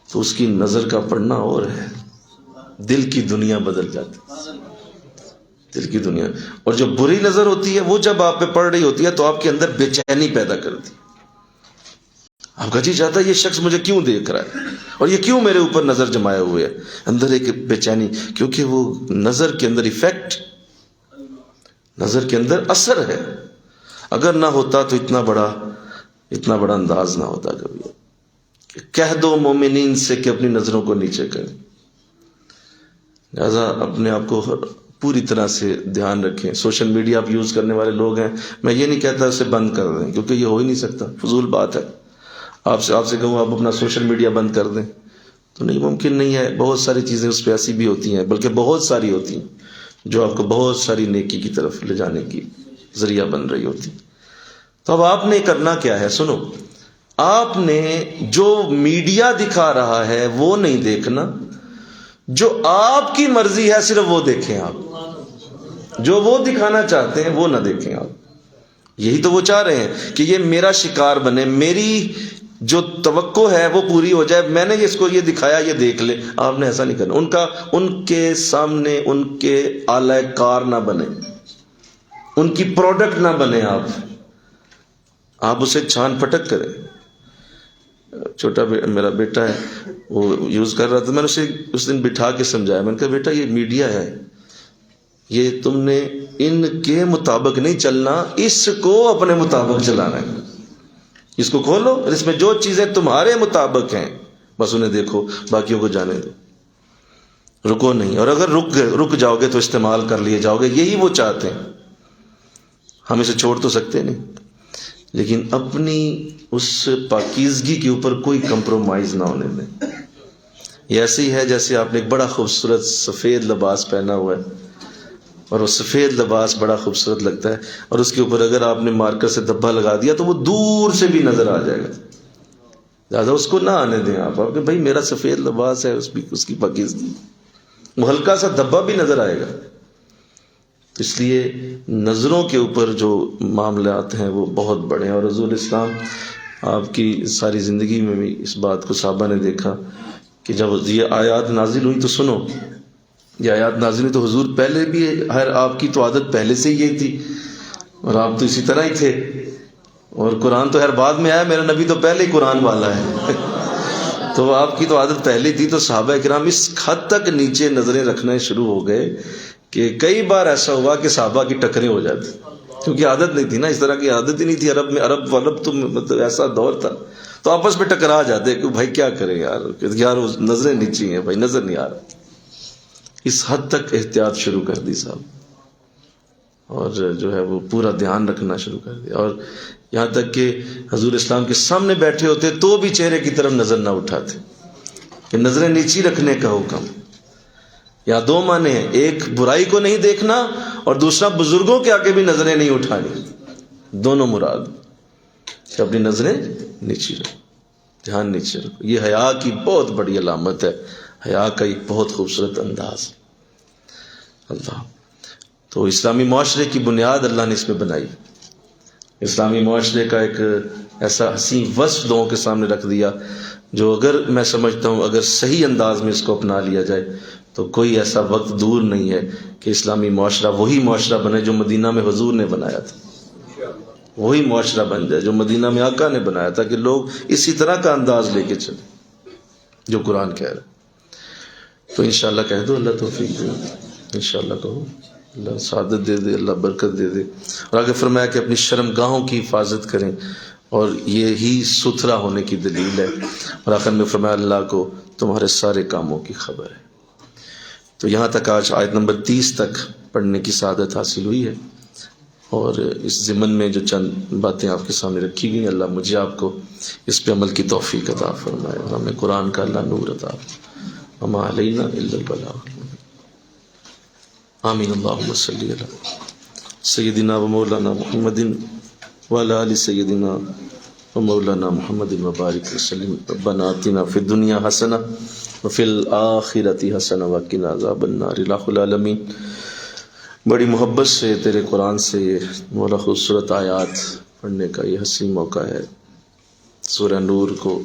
تو اس کی نظر کا پڑنا اور ہے، دل کی دنیا بدل جاتی، دل کی دنیا. اور جو بری نظر ہوتی ہے وہ جب آپ پہ پڑ رہی ہوتی ہے تو آپ کے اندر بے چینی پیدا کرتی. آپ کا جی چاہتا ہے یہ شخص مجھے کیوں دیکھ رہا ہے، اور یہ کیوں میرے اوپر نظر جمائے ہوئے ہے، اندر ایک بے چینی، کیونکہ وہ نظر کے اندر ایفیکٹ، نظر کے اندر اثر ہے. اگر نہ ہوتا تو اتنا بڑا انداز نہ ہوتا کبھی. کہ کہہ دو مومنین سے کہ اپنی نظروں کو نیچے کریں. لہذا اپنے آپ کو پوری طرح سے دھیان رکھیں. سوشل میڈیا آپ یوز کرنے والے لوگ ہیں، میں یہ نہیں کہتا اسے بند کر دیں، کیونکہ یہ ہو ہی نہیں سکتا، فضول بات ہے. آپ سے کہوں آپ اپنا سوشل میڈیا بند کر دیں تو نہیں، ممکن نہیں ہے. بہت ساری چیزیں اس پہ ایسی بھی ہوتی ہیں، بلکہ بہت ساری ہوتی ہیں جو آپ کو بہت ساری نیکی کی طرف لے جانے کی ذریعہ بن رہی ہوتی. تو اب آپ نے کرنا کیا ہے؟ سنو، آپ نے جو میڈیا دکھا رہا ہے وہ نہیں دیکھنا، جو آپ کی مرضی ہے صرف وہ دیکھیں. آپ جو وہ دکھانا چاہتے ہیں وہ نہ دیکھیں. آپ یہی تو وہ چاہ رہے ہیں کہ یہ میرا شکار بنے، میری جو توقع ہے وہ پوری ہو جائے، میں نے اس کو یہ دکھایا یہ دیکھ لے. آپ نے ایسا نہیں کرنا. ان کے سامنے ان کے آلہ کار نہ بنے. ان کی پروڈکٹ نہ بنے آپ اسے چھان پٹک کریں. چھوٹا میرا بیٹا ہے وہ یوز کر رہا تھا، میں نے اسے اس دن بٹھا کے سمجھایا، میں نے کہا بیٹا یہ میڈیا ہے، یہ تم نے ان کے مطابق نہیں چلنا، اس کو اپنے مطابق چلانا ہے. اس کو کھولو اور اس میں جو چیزیں تمہارے مطابق ہیں بس انہیں دیکھو، باقیوں کو جانے دو، رکو نہیں. اور اگر رک جاؤ گے تو استعمال کر لیے جاؤ گے. یہی وہ چاہتے ہیں. ہم اسے چھوڑ تو سکتے نہیں، لیکن اپنی اس پاکیزگی کے اوپر کوئی کمپرومائز نہ ہونے دیں. یہ ایسے ہی ہے جیسے آپ نے ایک بڑا خوبصورت سفید لباس پہنا ہوا ہے، اور وہ سفید لباس بڑا خوبصورت لگتا ہے، اور اس کے اوپر اگر آپ نے مارکر سے دھبا لگا دیا تو وہ دور سے بھی نظر آ جائے گا. زیادہ اس کو نہ آنے دیں آپ کہ بھائی میرا سفید لباس ہے، اس کی پاکیزگی، وہ ہلکا سا دھبا بھی نظر آئے گا. تو اس لیے نظروں کے اوپر جو معاملات ہیں وہ بہت بڑے ہیں. اور رسول اسلام آپ کی ساری زندگی میں بھی اس بات کو صحابہ نے دیکھا کہ جب یہ آیات نازل ہوئی تو سنو، یہ آیات نازل ہوئی تو حضور پہلے بھی آپ کی تو عادت پہلے سے ہی یہ تھی، اور آپ تو اسی طرح ہی تھے، اور قرآن تو بعد میں آیا، میرا نبی تو پہلے ہی قرآن والا ہے. تو آپ کی تو عادت پہلے تھی. تو صحابہ کرام اس حد تک نیچے نظریں رکھنا شروع ہو گئے کہ کئی بار ایسا ہوا کہ صحابہ کی ٹکریں ہو جاتی، کیونکہ عادت نہیں تھی نا، اس طرح کی عادت ہی نہیں تھی عرب میں. عرب تو مطلب ایسا دور تھا، تو آپس میں ٹکرا جاتے کہ بھائی کیا کریں یار وہ نظریں نیچی ہیں، بھائی نظر نہیں آ رہا. اس حد تک احتیاط شروع کر دی صاحب، اور جو ہے وہ پورا دھیان رکھنا شروع کر دیا. اور یہاں تک کہ حضور اسلام کے سامنے بیٹھے ہوتے تو بھی چہرے کی طرف نظر نہ اٹھاتے، کہ نظریں نیچی رکھنے کا حکم. یا دو معنی ہیں، ایک برائی کو نہیں دیکھنا اور دوسرا بزرگوں کے آگے بھی نظریں نہیں اٹھانی. دونوں مراد کہ اپنی نظریں نیچی رکھو، دھیان نیچے رکھو. یہ حیا کی بہت بڑی علامت ہے، حیا کا ایک بہت خوبصورت انداز. اللہ تو اسلامی معاشرے کی بنیاد اللہ نے اس میں بنائی. اسلامی معاشرے کا ایک ایسا حسین وصف لوگوں کے سامنے رکھ دیا جو اگر میں سمجھتا ہوں اگر صحیح انداز میں اس کو اپنا لیا جائے تو کوئی ایسا وقت دور نہیں ہے کہ اسلامی معاشرہ وہی معاشرہ بنے جو مدینہ میں حضور نے بنایا تھا. وہی معاشرہ بن جائے جو مدینہ میں آقا نے بنایا تھا، کہ لوگ اسی طرح کا انداز لے کے چلیں جو قرآن کہہ رہا ہے. تو انشاءاللہ کہہ دو، اللہ توفیق دے. انشاءاللہ کہو، اللہ سعادت دے دے، اللہ برکت دے دے. اور آگے فرمایا کہ اپنی شرمگاہوں کی حفاظت کریں، اور یہی ستھرا ہونے کی دلیل ہے. اور آخر میں فرمایا اللہ کو تمہارے سارے کاموں کی خبر ہے. تو یہاں تک آج آیت نمبر 30 تک پڑھنے کی سعادت حاصل ہوئی ہے. اور اس ضمن میں جو چند باتیں آپ کے سامنے رکھی گئی، اللہ مجھے آپ کو اس پہ عمل کی توفیق عطا فرمائے. ہمیں قرآن کا اللہ نور عطا فرمائے. وما علینا الا البلاغ. آمین. اللہم صلی علی سیدنا و مولانا محمد وعلی آل سیدنا و مولانا محمد وبارک وسلم. ربنا آتنا فی الدنیا حسنہ وفی الآخرۃ حسنہ وقنا عذاب النار. الہ العالمین، بڑی محبت سے تیرے قرآن سے یہ مولا خوبصورت آیات پڑھنے کا یہ حسین موقع ہے. سورہ نور کو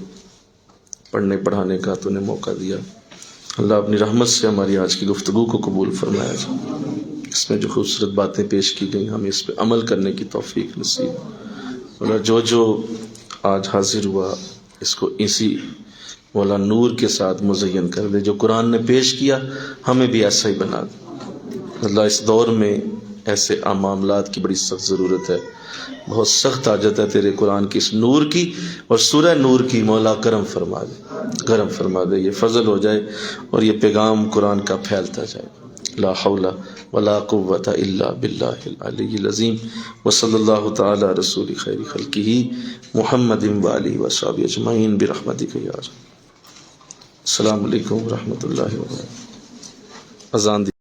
پڑھنے پڑھانے کا تو نے موقع دیا. اللہ اپنی رحمت سے ہماری آج کی گفتگو کو قبول فرمایا جائے. اس میں جو خوبصورت باتیں پیش کی گئیں ہمیں اس پہ عمل کرنے کی توفیق نصیب. اور جو آج حاضر ہوا اس کو اسی مولا نور کے ساتھ مزین کر دے. جو قرآن نے پیش کیا ہمیں بھی ایسا ہی بنا دے. اللہ اس دور میں ایسے معاملات کی بڑی سخت ضرورت ہے، بہت سخت حاجت ہے تیرے قرآن کی، اس نور کی اور سورہ نور کی. مولا کرم فرما دے، کرم فرما دے، یہ فضل ہو جائے اور یہ پیغام قرآن کا پھیلتا جائے. لا حول ولا قوة الا باللہ العلی العظیم. وصلی اللہ تعالی رسول خیر خلقہ محمد وآلہ وصحبہ اجمعین برحمتک یا رب. السلام علیکم ورحمۃ اللہ وبرکاتہ. اذان دی.